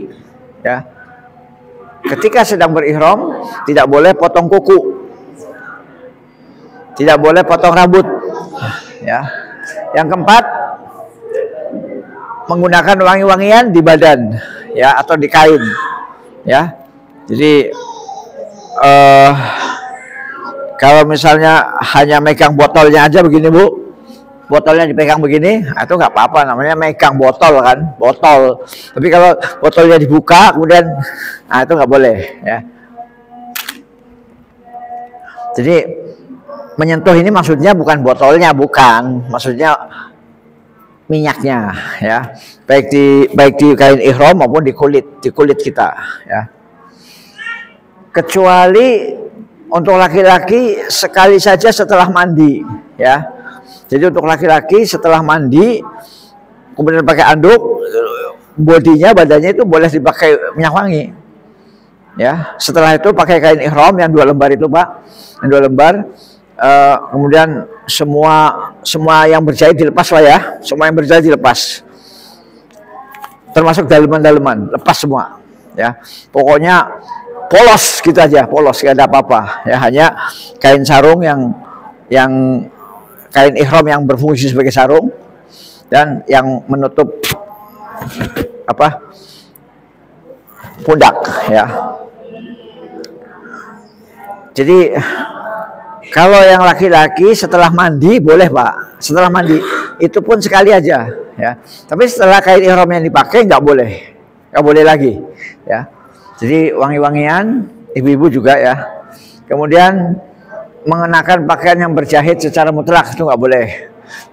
Ya, ketika sedang berihram tidak boleh potong kuku, tidak boleh potong rambut. Ya, yang keempat, menggunakan wangi-wangian di badan, ya, atau di kain, ya. Jadi kalau misalnya hanya megang botolnya aja begini Bu, botolnya dipegang begini, itu nggak apa-apa, namanya megang botol kan, botol. Tapi kalau botolnya dibuka kemudian, itu nggak boleh, ya. Jadi menyentuh ini maksudnya bukan botolnya, bukan, maksudnya minyaknya, ya, baik di kain ihram maupun di kulit kita, ya. Kecuali untuk laki-laki sekali saja setelah mandi, ya. Jadi untuk laki-laki setelah mandi kemudian pakai anduk, badannya itu boleh dipakai minyak wangi, ya. Setelah itu pakai kain ihram yang 2 lembar itu Pak, yang 2 lembar. Kemudian semua yang berjahit dilepas lah ya, semua yang berjahit dilepas, termasuk daleman-daleman, lepas semua, ya. Pokoknya polos gitu aja, polos, gak ada apa-apa, ya. Hanya kain sarung yang kain ihram yang berfungsi sebagai sarung dan yang menutup pundak, ya. Jadi kalau yang laki-laki setelah mandi boleh Pak, setelah mandi itu pun sekali aja, ya. Tapi setelah kain ihram yang dipakai nggak boleh lagi, ya. Jadi wangi-wangian, ibu-ibu juga ya. Kemudian mengenakan pakaian yang berjahit secara mutlak itu nggak boleh.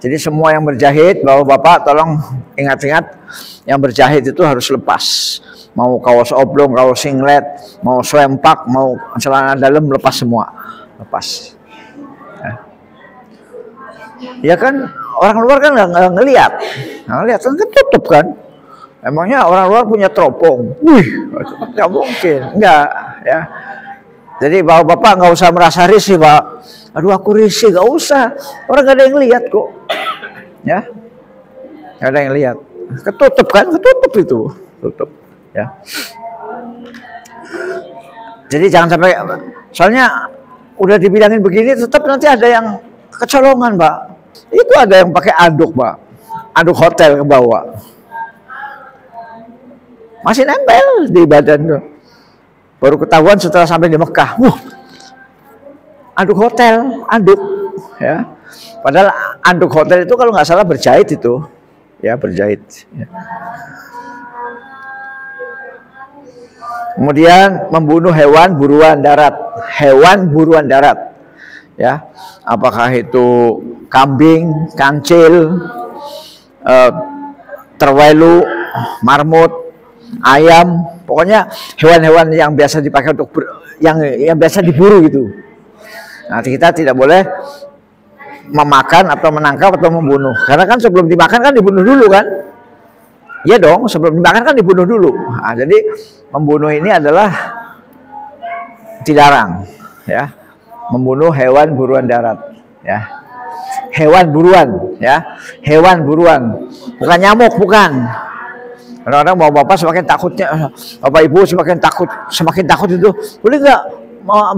Jadi semua yang berjahit, bapak-bapak tolong ingat-ingat, yang berjahit itu harus lepas. Mau kaos oblong, kaos singlet, mau selempang, mau celana dalam, lepas semua, lepas. Ya kan orang luar kan nggak ngelihat kan ketutup kan. Emangnya orang luar punya teropong? Nggak mungkin, nggak, ya. Jadi bapak-bapak nggak usah merasa risih Pak. Aduh aku risih, nggak usah. Orang nggak ada yang lihat kok, ya. Nggak ada yang lihat. Ketutup kan, ketutup itu, tutup, ya. Jadi jangan sampai, soalnya udah dibilangin begini, tetap nanti ada yang kecolongan Pak. Itu ada yang pakai anduk Pak, anduk hotel ke bawah, masih nempel di badan tuh. Baru ketahuan setelah sampai di Mekah. Anduk hotel, anduk, ya. Padahal anduk hotel itu kalau nggak salah berjahit itu, ya, berjahit. Ya. Kemudian membunuh hewan buruan darat, ya. Apakah itu kambing, kancil, terwelu, marmut, ayam, pokoknya hewan-hewan yang biasa dipakai untuk yang biasa diburu gitu. Nah, kita tidak boleh memakan atau menangkap atau membunuh, karena kan sebelum dimakan kan dibunuh dulu kan. Iya dong, sebelum dimakan kan dibunuh dulu. Nah, jadi membunuh ini adalah dilarang, ya. Membunuh hewan buruan darat, ya. Hewan buruan, ya. Hewan buruan, bukan nyamuk, bukan. Kadang-kadang bapak-bapak semakin takutnya, bapak ibu semakin takut itu, boleh nggak mau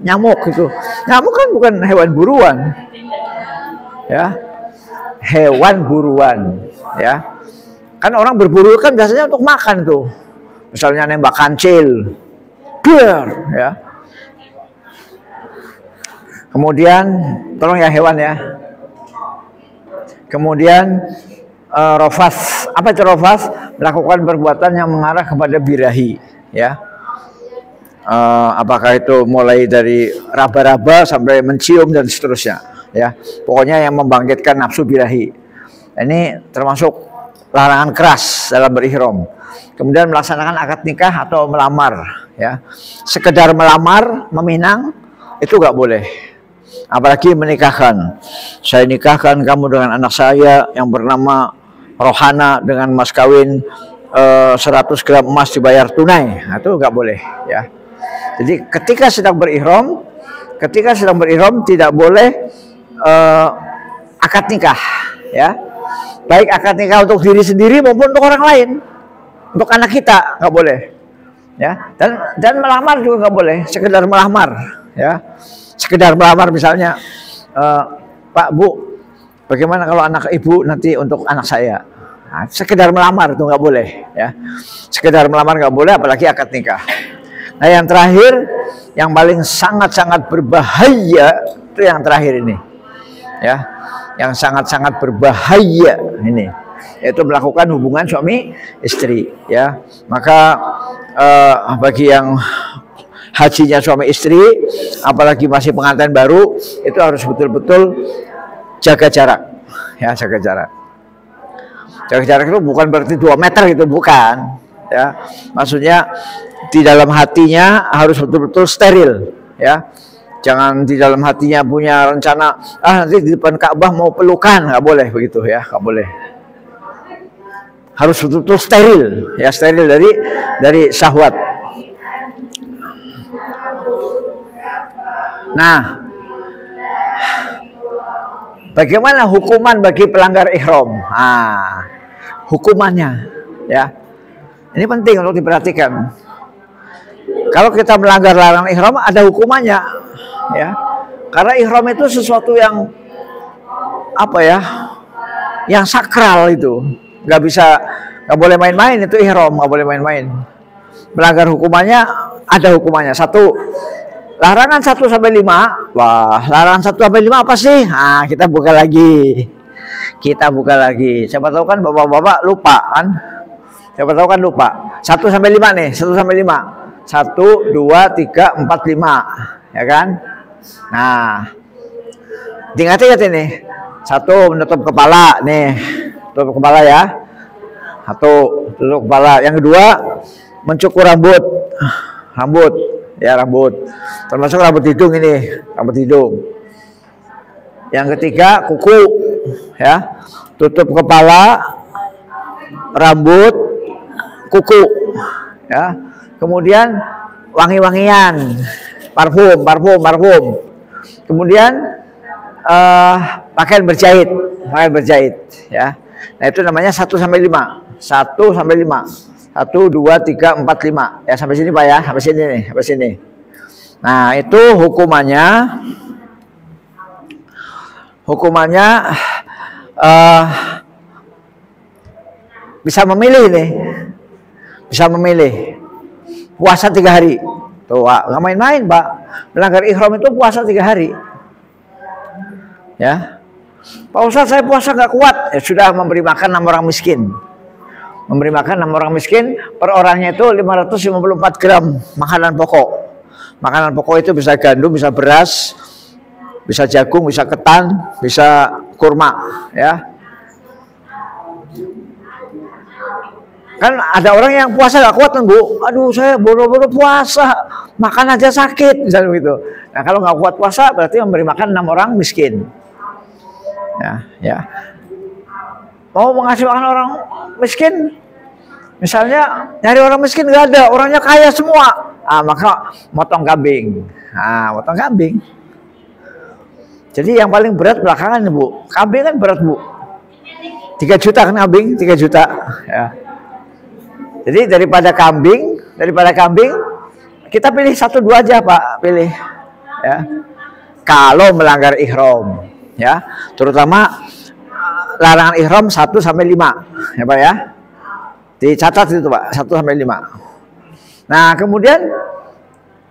nyamuk gitu? Nyamuk kan bukan hewan buruan, ya. Hewan buruan, ya. Kan orang berburu kan biasanya untuk makan tuh, misalnya nembak kancil, biar, ya. Kemudian tolong ya hewan ya. Kemudian rofas, apa itu rofas? Melakukan perbuatan yang mengarah kepada birahi, ya. Apakah itu mulai dari raba-raba sampai mencium dan seterusnya, ya. Pokoknya yang membangkitkan nafsu birahi. Ini termasuk larangan keras dalam berihram. Kemudian melaksanakan akad nikah atau melamar, ya. Sekedar melamar, meminang itu nggak boleh. Apalagi menikahkan. Saya nikahkan kamu dengan anak saya yang bernama Rohana dengan mas kawin 100 gram emas dibayar tunai. Nah, itu nggak boleh, ya. Jadi ketika sedang berihram tidak boleh akad nikah, ya. Baik akad nikah untuk diri sendiri maupun untuk orang lain, untuk anak kita nggak boleh, ya. Dan melamar juga nggak boleh, sekedar melamar, ya. Sekedar melamar misalnya, Pak Bu, bagaimana kalau anak ibu nanti untuk anak saya? Nah, sekedar melamar itu nggak boleh, ya. Sekedar melamar nggak boleh, apalagi akad nikah. Nah, yang terakhir, yang paling sangat-sangat berbahaya itu yang terakhir ini, ya, yang sangat-sangat berbahaya ini, yaitu melakukan hubungan suami istri, ya. Maka bagi yang hajinya suami istri, apalagi masih pengantin baru, itu harus betul-betul jaga jarak, ya, jaga jarak. Jaga jarak itu bukan berarti 2 meter gitu, bukan, ya. Maksudnya di dalam hatinya harus betul-betul steril, ya. Jangan di dalam hatinya punya rencana, nanti di depan Ka'bah mau pelukan, nggak boleh begitu, ya, nggak boleh. Harus betul-betul steril, ya, steril dari syahwat. Nah, bagaimana hukuman bagi pelanggar ihram? Hukumannya, ya, ini penting untuk diperhatikan. Kalau kita melanggar larangan ihram, ada hukumannya, ya. Karena ihram itu sesuatu yang apa ya, yang sakral itu, nggak boleh main-main itu ihram, nggak boleh main-main. Melanggar hukumannya, ada hukumannya. 1, larangan 1 sampai 5. Wah, larangan 1 sampai 5 apa sih? Kita buka lagi. Siapa tahu kan bapak-bapak lupa kan? Siapa tahu kan lupa. 1 sampai 5 nih, 1 sampai 5. 1, 2, 3, 4, 5, ya kan? Nah, ingat-ingat ini. 1, menutup kepala nih, tutup kepala, ya. 1, tutup kepala. Yang kedua, mencukur rambut, ya, rambut. Termasuk rambut hidung ini, rambut hidung. Yang ketiga, kuku, ya. Tutup kepala, rambut, kuku, ya. Kemudian wangi-wangian, parfum. Kemudian pakaian berjahit, ya. Nah, itu namanya 1 sampai 5. 1 sampai 5. 1, 2, 3, 4, 5. Ya, sampai sini Pak, ya, sampai sini nih, sampai sini. Nah, itu hukumannya bisa memilih nih. Bisa memilih. Puasa 3 hari. Tuh, nggak main-main, Pak. Melanggar ihram itu puasa 3 hari. Ya. Pak Ustadz, saya puasa nggak kuat. Ya sudah, memberi makan 6 orang miskin. Memberi makan 6 orang miskin, per orangnya itu 554 gram makanan pokok. Makanan pokok itu bisa gandum, bisa beras, bisa jagung, bisa ketan, bisa kurma, ya. Kan ada orang yang puasa gak kuat kan, Bu. Aduh, saya boro-boro puasa, makan aja sakit, misalnya begitu. Nah, kalau nggak kuat puasa berarti memberi makan 6 orang miskin. Ya. Mau mengasih makan orang miskin, misalnya nyari orang miskin nggak ada, orangnya kaya semua. Maka motong kambing. Motong kambing. Jadi yang paling berat belakangan, Bu. Kambing kan berat, Bu. 3 juta kan kambing, 3 juta. Ya. Jadi daripada kambing, kita pilih 1-2 aja, Pak, pilih, ya. Kalau melanggar ihram, ya, terutama larangan ihram 1 sampai 5, ya Pak, ya. Dicatat itu, Pak, 1 sampai 5. Nah, kemudian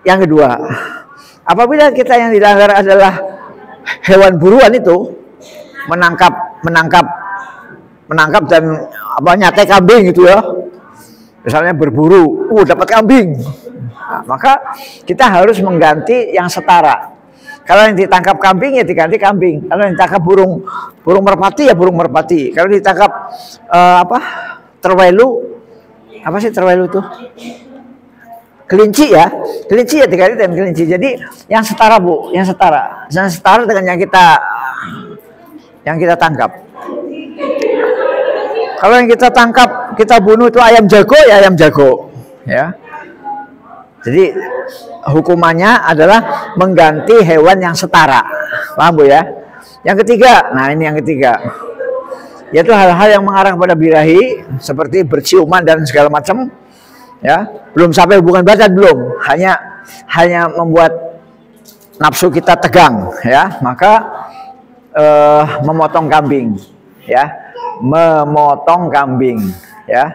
yang kedua, apabila kita yang dilanggar adalah hewan buruan itu, menangkap dan nyatai kambing gitu, ya. Misalnya berburu, dapat kambing. Maka kita harus mengganti yang setara. Kalau yang ditangkap kambing, ya diganti kambing. Kalau yang ditangkap burung merpati, ya burung merpati. Kalau ditangkap terwelu, apa sih terwelu tuh? Kelinci ya diganti dengan kelinci. Jadi yang setara, Bu, yang setara dengan yang kita tangkap. Kalau yang kita tangkap, kita bunuh itu ayam jago, ya ayam jago, ya. Jadi hukumannya adalah mengganti hewan yang setara. Paham Bu ya? Yang ketiga, nah ini yang ketiga, yaitu hal-hal yang mengarah pada birahi seperti berciuman dan segala macam. Ya, belum sampai hubungan badan, belum, hanya membuat nafsu kita tegang, ya, maka memotong kambing, ya, memotong kambing, ya.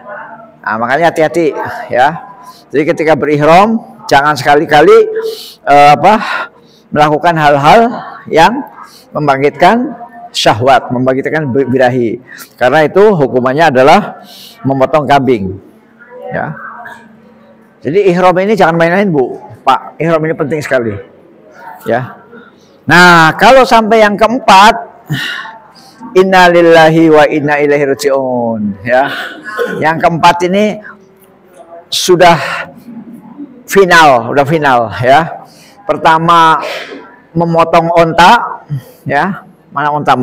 Nah, makanya hati-hati, ya. Jadi ketika berihram jangan sekali-kali melakukan hal-hal yang membangkitkan syahwat, membangkitkan birahi, karena itu hukumannya adalah memotong kambing, ya. Jadi ihram ini jangan main-main Bu, Pak. Ihram ini penting sekali, ya. Nah, kalau sampai yang keempat, innalillahi wa inna ilaihi raji'un, ya. Yang keempat ini sudah final, ya. Pertama memotong onta, ya. Mana onta?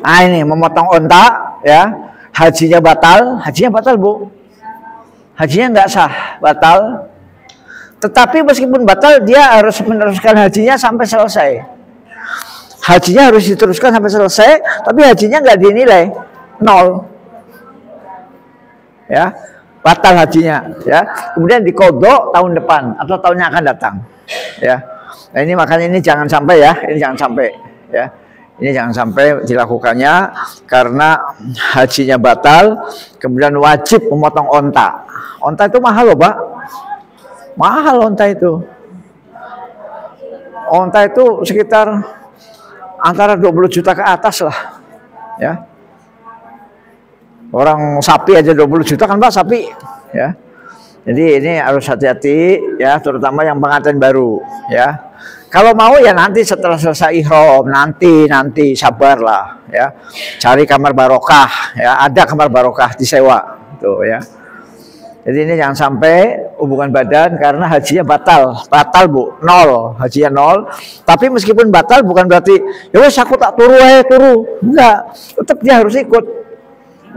Ah, ini memotong onta, ya. Hajinya batal Bu. Hajinya nggak sah, batal. Tetapi meskipun batal, dia harus meneruskan hajinya sampai selesai. Hajinya harus diteruskan sampai selesai, tapi hajinya nggak dinilai, 0. Ya, batal hajinya, ya. Kemudian dikodok tahun depan atau tahun yang akan datang, ya. Nah, ini makanya ini jangan sampai, ya. Ini jangan sampai, ya. Ini jangan sampai dilakukannya karena hajinya batal, kemudian wajib memotong onta. Onta itu mahal loh Pak. Mahal onta itu. Onta itu sekitar antara 20 juta ke atas lah, ya. Orang sapi aja 20 juta kan Pak, sapi, ya. Jadi ini harus hati-hati, ya, terutama yang pengantin baru, ya. Kalau mau ya nanti setelah selesai ihram, nanti sabarlah, ya. Cari kamar barokah, ya, ada kamar barokah disewa, tuh, ya. Jadi ini jangan sampai hubungan badan karena hajinya batal Bu, 0, hajinya 0. Tapi meskipun batal bukan berarti ya wes aku tak turu, enggak, tetap dia harus ikut,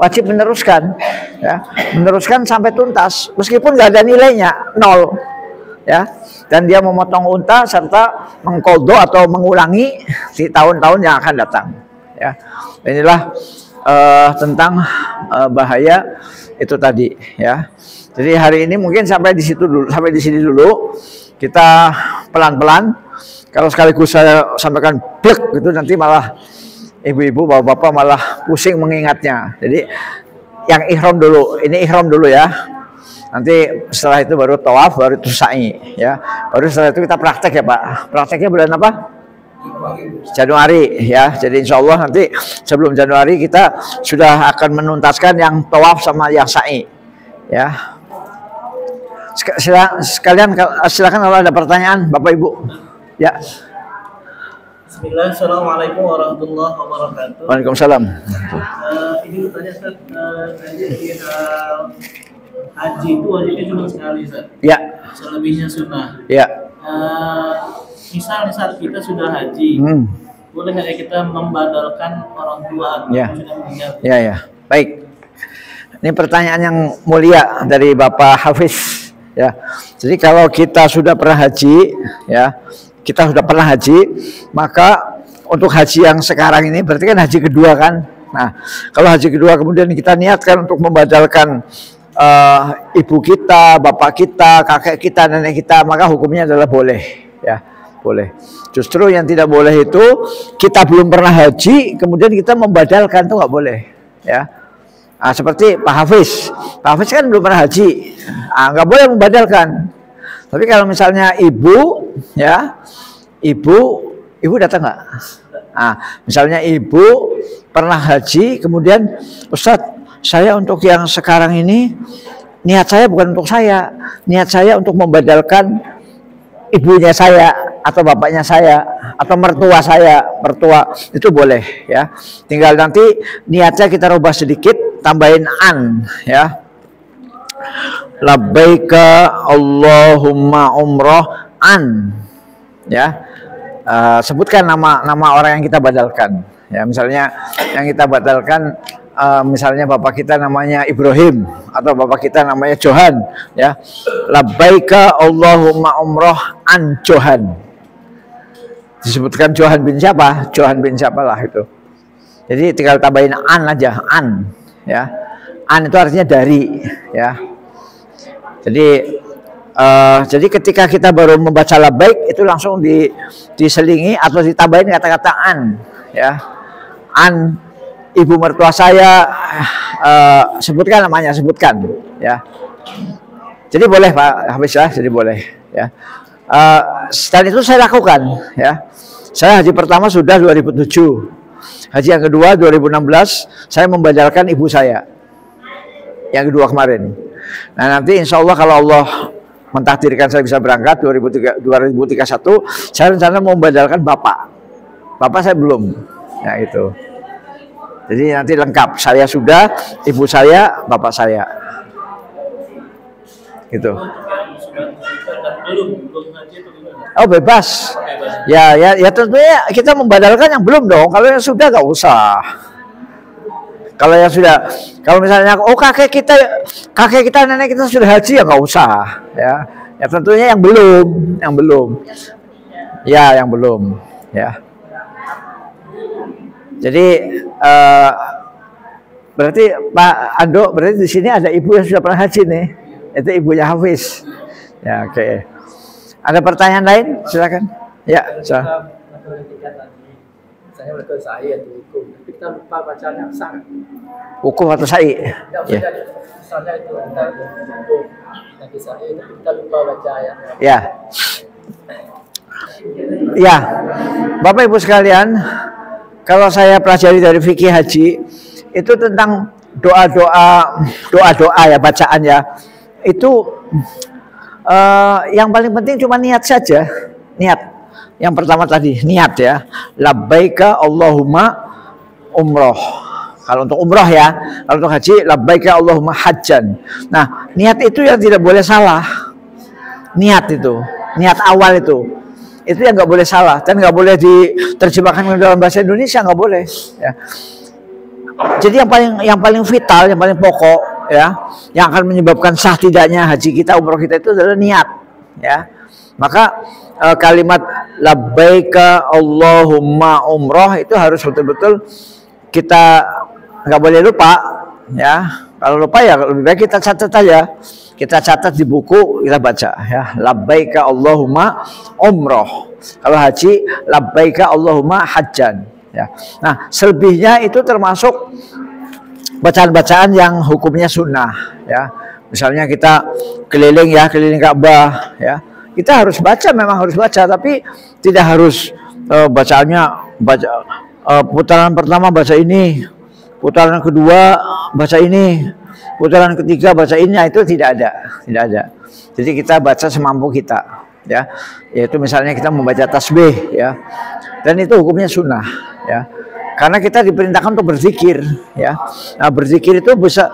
wajib meneruskan, ya, meneruskan sampai tuntas meskipun nggak ada nilainya, 0, ya. Dan dia memotong unta serta mengkodok atau mengulangi di tahun-tahun yang akan datang, ya. Inilah tentang bahaya itu tadi, ya. Jadi hari ini mungkin sampai di sini dulu. Kita pelan-pelan. Kalau sekaligus saya sampaikan blek gitu nanti malah ibu-ibu, bapak-bapak malah pusing mengingatnya. Jadi yang ihram dulu, ini ihram dulu, ya. Nanti setelah itu baru tawaf, baru itu sa'i, ya. Baru setelah itu kita praktek, ya Pak. Prakteknya bulan apa? Januari, ya. Jadi insya Allah nanti sebelum Januari kita sudah akan menuntaskan yang tawaf sama yang sa'i, ya. Silakan kalau ada pertanyaan Bapak Ibu, ya.
Bismillah, Assalamualaikum warahmatullahi wabarakatuh.
Waalaikumsalam.
Ini bertanya Ustaz, haji itu wajibnya cuma sekali Ustaz?
Ya.
Selebihnya sunnah.
Ya.
Misal saat kita sudah haji, boleh nggak kita membadalkan orang tua atau
ya.
sudah meninggal?
Ya. Baik. Ini pertanyaan yang mulia dari Bapak Hafiz, ya. Jadi kalau kita sudah pernah haji, ya, maka untuk haji yang sekarang ini berarti kan haji kedua kan. Nah, kalau haji kedua kemudian kita niatkan untuk membadalkan ibu kita, bapak kita, kakek kita, nenek kita, maka hukumnya adalah boleh, ya, boleh. Justru yang tidak boleh itu kita belum pernah haji kemudian kita membadalkan, itu nggak boleh, ya. Nah, seperti Pak Hafiz kan belum pernah haji, nggak boleh membadalkan. Tapi kalau misalnya ibu, ya, ibu datang nggak? Nah, misalnya ibu pernah haji, kemudian Ustadz, saya untuk yang sekarang ini niat saya bukan untuk saya, niat saya untuk membadalkan ibunya saya atau bapaknya saya atau mertua saya, itu boleh, ya. Tinggal nanti niatnya kita rubah sedikit, tambahin an, ya. Labbaika Allahumma umroh an, ya. Sebutkan nama orang yang kita badalkan, ya. Misalnya yang kita badalkan misalnya bapak kita namanya Ibrahim atau bapak kita namanya Johan, ya, labbaika Allahumma umroh an Johan. Disebutkan Johan bin siapa? Johan bin siapa lah itu. Jadi tinggal tambahin an aja, an, ya. An itu artinya dari, ya. Jadi ketika kita baru membaca labbaik itu langsung diselingi atau ditambahin kata-kata an, ya. An ibu mertua saya, sebutkan namanya, sebutkan, ya. Jadi boleh Pak Hafiz, ya, jadi boleh, ya. Setelah itu saya lakukan, ya. Saya haji pertama sudah 2007, haji yang kedua 2016 saya membadalkan ibu saya, yang kedua kemarin. Nah nanti insya Allah kalau Allah mentakdirkan saya bisa berangkat 2031, saya rencana mau membadalkan bapak saya belum, ya itu. Jadi nanti lengkap, saya sudah, ibu saya, bapak saya, gitu. Oh bebas, ya tentunya kita membadalkan yang belum dong. Kalau yang sudah nggak usah. Kalau yang sudah, kalau misalnya kakek kita, nenek kita sudah haji ya nggak usah, ya. Ya tentunya yang belum, ya yang belum, ya. Jadi berarti Pak Ando, berarti di sini ada ibu yang sudah pernah haji nih, itu ibunya Hafiz. Ya oke. Ada pertanyaan lain? Silakan. Ya.
Saya betul saya di hukum, tapi kita lupa bacanya sangat.
Hukum atau sa'i?
Ya. Misalnya itu kita hukum nanti saya, tapi kita lupa baca ya.
Ya. Ya, Bapak Ibu sekalian, kalau saya pelajari dari fikih haji itu tentang doa ya, bacaan ya. Itu yang paling penting cuma niat saja, niat. Yang pertama tadi niat ya, labbaika Allahumma umroh. Kalau untuk umroh ya, kalau untuk haji labbaika Allahumma hajjan. Nah niat itu yang tidak boleh salah. Niat itu, niat awal itu yang nggak boleh salah dan nggak boleh diterjemahkan ke dalam bahasa Indonesia, nggak boleh. Ya. Jadi yang paling vital, yang paling pokok ya, yang akan menyebabkan sah tidaknya haji kita, umroh kita itu adalah niat, ya. Maka kalimat labbaika Allahumma umroh itu harus betul-betul kita nggak boleh lupa, ya. Kalau lupa ya lebih baik kita catat aja, kita catat di buku, kita baca ya, labbaika Allahumma umroh. Kalau haji labbaika Allahumma hajjan, ya. Nah selebihnya itu termasuk bacaan-bacaan yang hukumnya sunnah, ya. Misalnya kita keliling Ka'bah, ya. Kita harus baca, memang harus baca, tapi tidak harus bacaannya putaran pertama baca ini, putaran kedua baca ini, putaran ketiga baca ini. Nah, itu tidak ada. Jadi kita baca semampu kita, ya. Yaitu misalnya kita membaca tasbih, ya. Dan itu hukumnya sunnah, ya. Karena kita diperintahkan untuk berzikir, ya. Nah, berzikir itu bisa,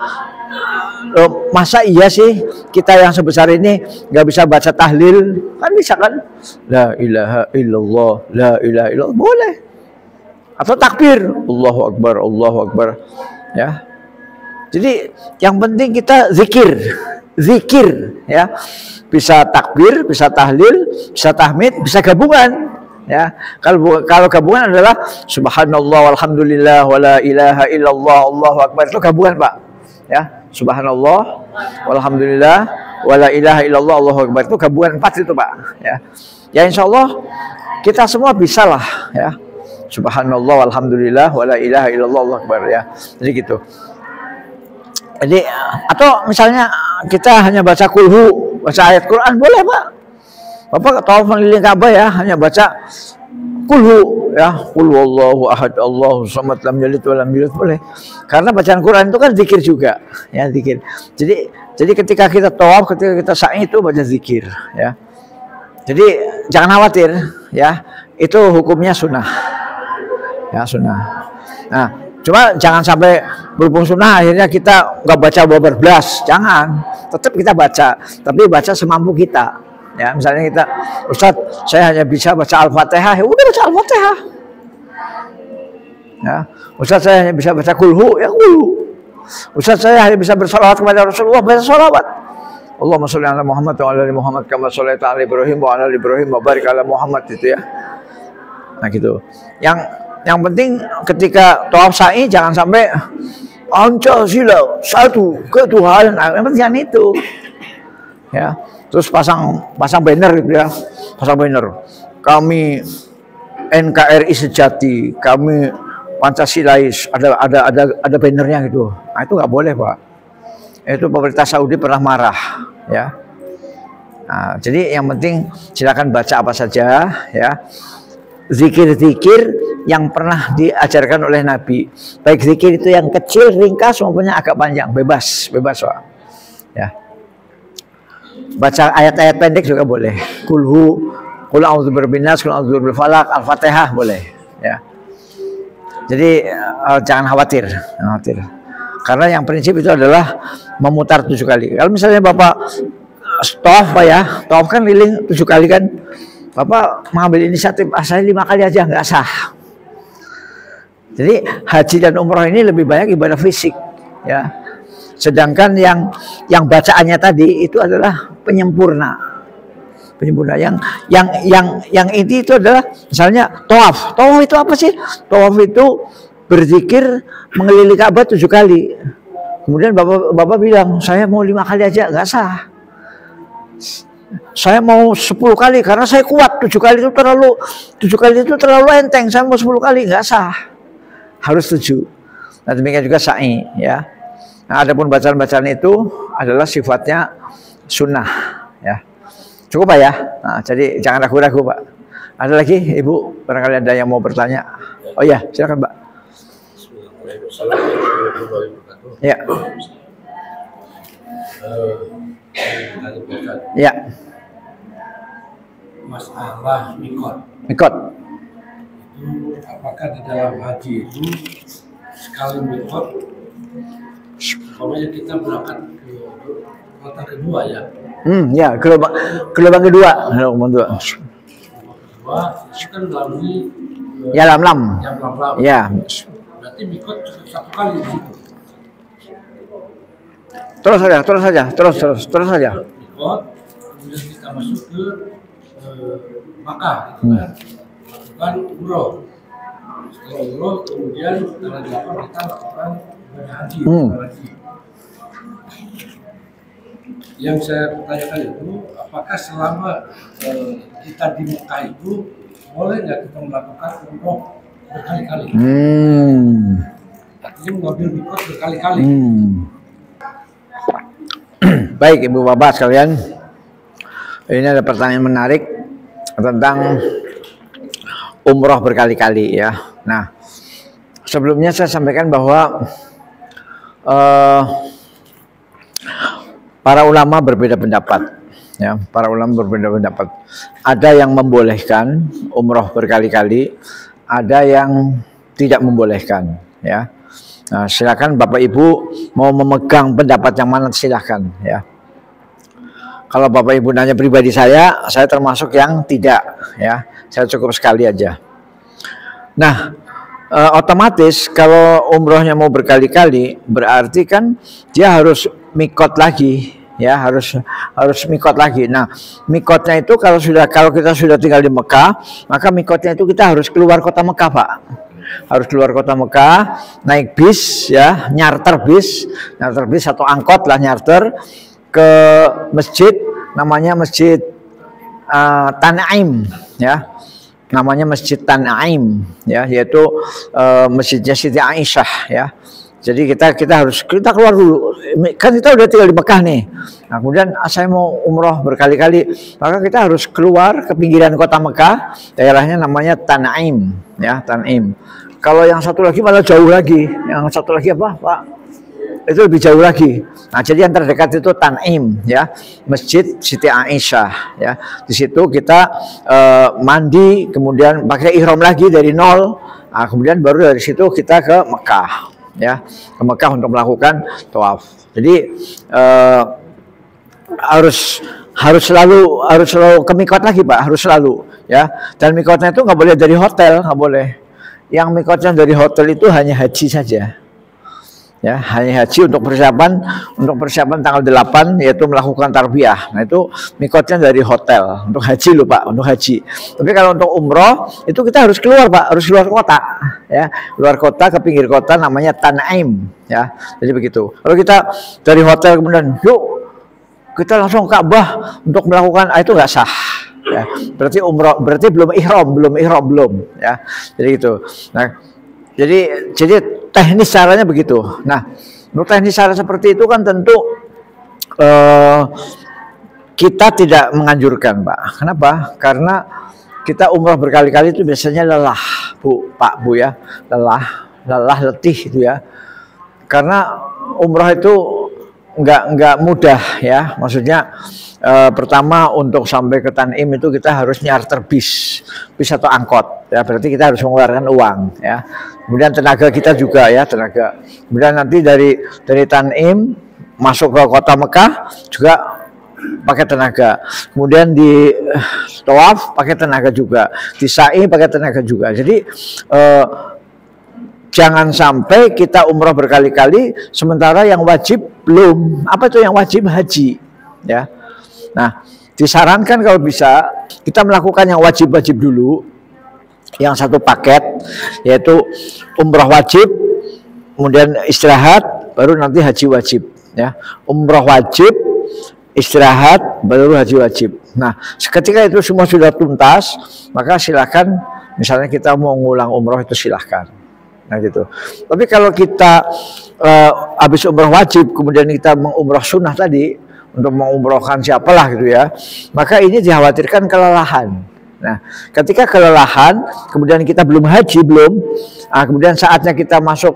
masa iya sih kita yang sebesar ini nggak bisa baca tahlil? Kan bisa kan? La ilaha illallah, la ilaha illallah, boleh. Atau takbir, Allahu Akbar, ya. Jadi yang penting kita zikir, ya. Bisa takbir, bisa tahlil, bisa tahmid, bisa gabungan. Ya, kalau gabungan adalah subhanallah walhamdulillah wala ilaha illallah Allahu akbar, itu gabungan Pak, ya. Subhanallah walhamdulillah wala ilaha illallah Allahu akbar, itu gabungan 4 itu Pak, ya. Ya insyaallah kita semua bisa lah, ya. Subhanallah walhamdulillah wala ilaha illallah Allahu akbar, ya. Jadi gitu. Jadi atau misalnya kita hanya baca kulhu, baca ayat Quran, boleh Pak. Bapak tawaf mengelilingi Ka'bah ya, hanya baca kulhu, ya, qul huwallahu ahad Allahu samad lam yalid wa lam yulad, boleh. Karena bacaan Quran itu kan zikir juga, ya, zikir. Jadi ketika kita tawaf, ketika kita sa'i itu baca zikir, ya. Jadi jangan khawatir, ya. Itu hukumnya sunnah. Ya, sunnah. Nah, cuma jangan sampai berhubung sunnah akhirnya kita nggak baca bablas, jangan. Tetap kita baca, tapi baca semampu kita. Ya, misalnya kita, Ustadz, saya hanya bisa baca Al-Fatihah, ya udah baca Al-Fatihah. Ya, Ustaz saya hanya bisa baca kulhu, ya kulhu. Ustaz saya hanya bisa bersalawat kepada Rasulullah, baca salawat. Allahumma sholli ala Muhammad wa ala ali Muhammad kama shallaita ala Ibrahim wa ala ali Ibrahim wa barik ala Muhammad itu ya. Nah gitu. Yang penting ketika tawaf sa'i jangan sampai Pancasila satu ketuhanan. Yang penting jangan itu. Ya. Terus pasang banner gitu ya. Pasang banner. Kami NKRI sejati, kami Pancasilais, ada bannernya gitu. Nah, itu nggak boleh, Pak. Itu pemerintah Saudi pernah marah, ya. Nah, jadi yang penting silakan baca apa saja, ya. Zikir-zikir yang pernah diajarkan oleh Nabi. Baik zikir itu yang kecil, ringkas maupun yang agak panjang, bebas, Pak. Ya. Baca ayat-ayat pendek juga boleh. Kulhu, qul a'udzu birabbin nas, qul a'udzu birabbil falaq, Al-Fatihah boleh, ya. Jadi jangan khawatir. Karena yang prinsip itu adalah memutar 7 kali. Kalau misalnya Bapak tawaf, Pak ya, tawaf kan keliling 7 kali kan. Bapak mengambil inisiatif, saya 5 kali aja nggak sah. Jadi haji dan umroh ini lebih banyak ibadah fisik, ya. Sedangkan yang bacaannya tadi itu adalah penyempurna. Yang inti itu adalah misalnya tawaf. Tawaf itu apa sih? Tawaf itu berzikir mengelilingi Ka'bah 7 kali. Kemudian Bapak bilang, saya mau 5 kali aja, nggak sah. Saya mau 10 kali karena saya kuat. 7 kali itu terlalu enteng. Saya mau 10 kali, nggak sah. Harus 7. Nah, demikian juga sa'i, ya. Nah, adapun bacaan-bacaan itu adalah sifatnya sunnah, ya. Cukup Pak ya. Nah, jadi jangan ragu-ragu Pak. Ada lagi Ibu? Barangkali ada yang mau bertanya. Oh ya, silakan Pak. Ya. Ya.
Masalah mikot.
Mikot.
Itu apakah di dalam haji itu sekali mikot? Pokoknya kita berangkat ke kota kedua ya.
Ya, gelombang kedua.
Itu kan melalui
ya Lam-Lam. Ya.
Berarti mikot 1 kali di situ.
Terus saja.
Mikot, kemudian kita masuk ke Makkah, gitu kan. Lakukan umroh. Setelah umroh, kemudian tanggal 8 kita lakukan ibadah haji. Yang saya tanyakan itu, apakah selama kita di Mekah itu boleh nggak kita melakukan umroh berkali-kali? Artinya mengambil mikot berkali-kali.
Baik Ibu Bapak sekalian, ini ada pertanyaan menarik tentang umroh berkali-kali ya. Nah, sebelumnya saya sampaikan bahwa para ulama berbeda pendapat. Ya, para ulama berbeda pendapat. Ada yang membolehkan umroh berkali-kali, ada yang tidak membolehkan. Ya, nah, silakan Bapak Ibu mau memegang pendapat yang mana silakan. Ya, kalau Bapak Ibu nanya pribadi saya termasuk yang tidak. Ya, saya cukup sekali aja. Nah, otomatis kalau umrohnya mau berkali-kali, berarti kan dia harus mikot lagi. Ya, harus mikot lagi. Nah, mikotnya itu kalau kita sudah tinggal di Mekah, maka mikotnya itu kita harus keluar kota Mekah, Pak. Harus keluar kota Mekah, naik bis ya, nyarter bis atau angkot lah, nyarter ke masjid, namanya Masjid Tan'im ya. Namanya Masjid Tan'im ya, yaitu masjidnya Siti Aisyah ya. Jadi kita keluar dulu, kan kita udah tinggal di Mekah nih. Nah, kemudian saya mau umroh berkali-kali, maka kita harus keluar ke pinggiran kota Mekah, daerahnya namanya Tan'im ya, Tan'im. Kalau yang satu lagi malah jauh lagi, yang satu lagi apa Pak? Itu lebih jauh lagi. Nah, jadi yang terdekat itu Tan'im ya, Masjid Siti Aisyah ya. Di situ kita mandi, kemudian pakai ihram lagi dari nol. Nah, kemudian baru dari situ kita ke Mekah. Ya, ke Mekah untuk melakukan tawaf. Jadi harus selalu ke mikot lagi Pak, harus selalu ya. Dan mikotnya itu nggak boleh dari hotel, nggak boleh. yang mikotnya dari hotel itu hanya haji saja. Ya, hanya haji untuk persiapan tanggal 8 yaitu melakukan tarbiyah. Nah, itu mikotnya dari hotel untuk haji loh Pak, untuk haji. Tapi kalau untuk umroh itu kita harus keluar Pak, harus keluar kota ya. Luar kota ke pinggir kota namanya Tan'im ya. Jadi begitu. Kalau kita dari hotel kemudian yuk kita langsung Ka'bah untuk melakukan itu nggak sah. Ya, berarti umroh, berarti belum ihram ya. Jadi gitu. Nah, jadi teknis caranya begitu. Nah, untuk teknis cara seperti itu kan tentu kita tidak menganjurkan, Pak. Kenapa? Karena kita umroh berkali-kali itu biasanya lelah, Bu, Pak, Bu ya, lelah letih itu ya. Karena umroh itu nggak mudah ya, maksudnya pertama untuk sampai ke Tan'im itu kita harus nyarter bis atau angkot ya, berarti kita harus mengeluarkan uang ya, kemudian tenaga kita juga ya, tenaga, kemudian nanti dari Tan'im masuk ke kota Mekah juga pakai tenaga, kemudian di tawaf pakai tenaga juga, di sa'i pakai tenaga juga. Jadi jangan sampai kita umroh berkali-kali sementara yang wajib belum. Apa itu yang wajib? Haji ya. Nah, disarankan kalau bisa kita melakukan yang wajib-wajib dulu, yang satu paket, yaitu umroh wajib, kemudian istirahat, baru nanti haji wajib ya. Umroh wajib, istirahat, baru haji wajib. Nah, ketika itu semua sudah tuntas, maka silakan, misalnya kita mau ngulang umroh itu silahkan. Nah gitu. Tapi kalau kita habis umroh wajib, kemudian kita mengumroh sunnah tadi, untuk mengumrohkan siapalah gitu ya, maka ini dikhawatirkan kelelahan. Nah, ketika kelelahan, kemudian kita belum haji, kemudian saatnya kita masuk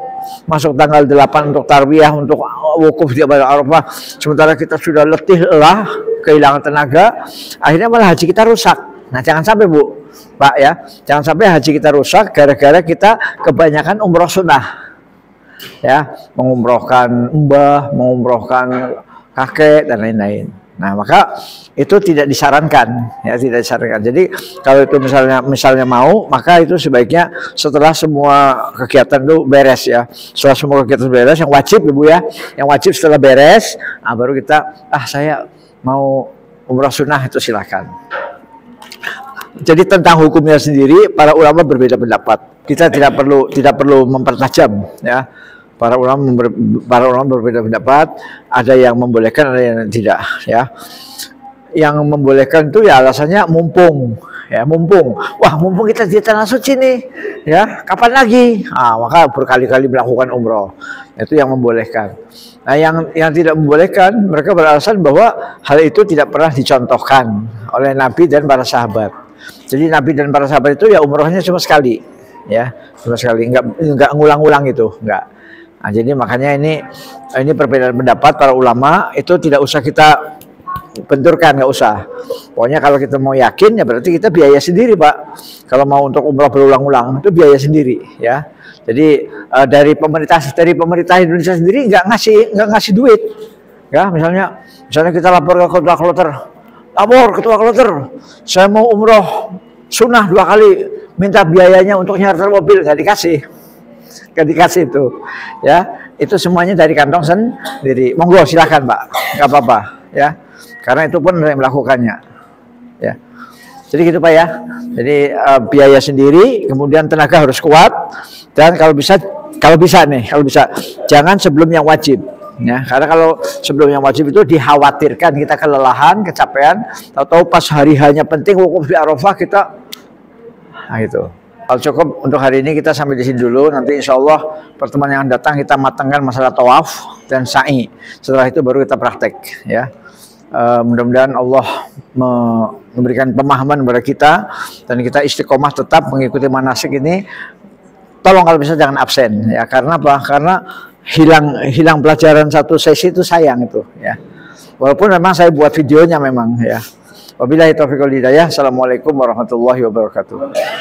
tanggal 8 untuk tarbiyah, untuk wukuf di Arafah, sementara kita sudah letih, lelah, kehilangan tenaga, akhirnya malah haji kita rusak. Nah, jangan sampai Bu, Pak ya, jangan sampai haji kita rusak gara-gara kita kebanyakan umroh sunnah. Ya, mengumrohkan mbah, mengumrohkan kakek dan lain-lain. Nah, maka itu tidak disarankan ya, tidak disarankan. Jadi kalau itu misalnya mau, maka itu sebaiknya setelah semua kegiatan itu beres ya. Setelah semua kegiatan beres, yang wajib Ibu ya, yang wajib setelah beres, baru kita saya mau umrah sunnah, itu silakan. Jadi tentang hukumnya sendiri para ulama berbeda pendapat. Kita tidak perlu mempertajam ya. Para ulama berbeda pendapat, ada yang membolehkan, ada yang tidak ya. Yang membolehkan itu ya alasannya mumpung kita di tanah suci nih ya, kapan lagi? Maka berkali-kali melakukan umroh, itu yang membolehkan. Nah, yang tidak membolehkan, mereka beralasan bahwa hal itu tidak pernah dicontohkan oleh Nabi dan para sahabat. Jadi Nabi dan para sahabat itu ya umrohnya cuma sekali ya, cuma sekali, enggak ngulang-ulang itu, enggak. Nah, jadi makanya ini perbedaan pendapat para ulama itu tidak usah kita benturkan, nggak usah. Pokoknya kalau kita mau yakin ya berarti kita biaya sendiri Pak. Kalau mau untuk umroh berulang-ulang itu biaya sendiri ya. Jadi dari pemerintah Indonesia sendiri nggak ngasih duit. Ya, misalnya kita lapor ke ketua kloter, saya mau umroh sunnah 2 kali, minta biayanya untuk nyarter mobil, nggak dikasih itu ya, itu semuanya dari kantong sendiri. Monggo silahkan Pak, nggak apa-apa ya, karena itu pun yang melakukannya ya. Jadi gitu Pak ya, jadi biaya sendiri, kemudian tenaga harus kuat, dan kalau bisa jangan sebelum yang wajib ya, karena kalau sebelum yang wajib itu dikhawatirkan kita kelelahan, kecapean, atau pas hari hanya penting wukuf di Arafah kita, itu. Kalau cukup untuk hari ini kita sampai di sini dulu. Nanti insya Allah pertemuan yang datang kita matangkan masalah tawaf dan sa'i. Setelah itu baru kita praktek ya. Mudah-mudahan Allah memberikan pemahaman kepada kita dan kita istiqomah tetap mengikuti manasik ini. Tolong kalau bisa jangan absen ya. Karena apa? Karena hilang pelajaran satu sesi itu sayang itu ya. Walaupun memang saya buat videonya memang ya. Wabillahi taufiq wal hidayah. Assalamualaikum warahmatullahi wabarakatuh.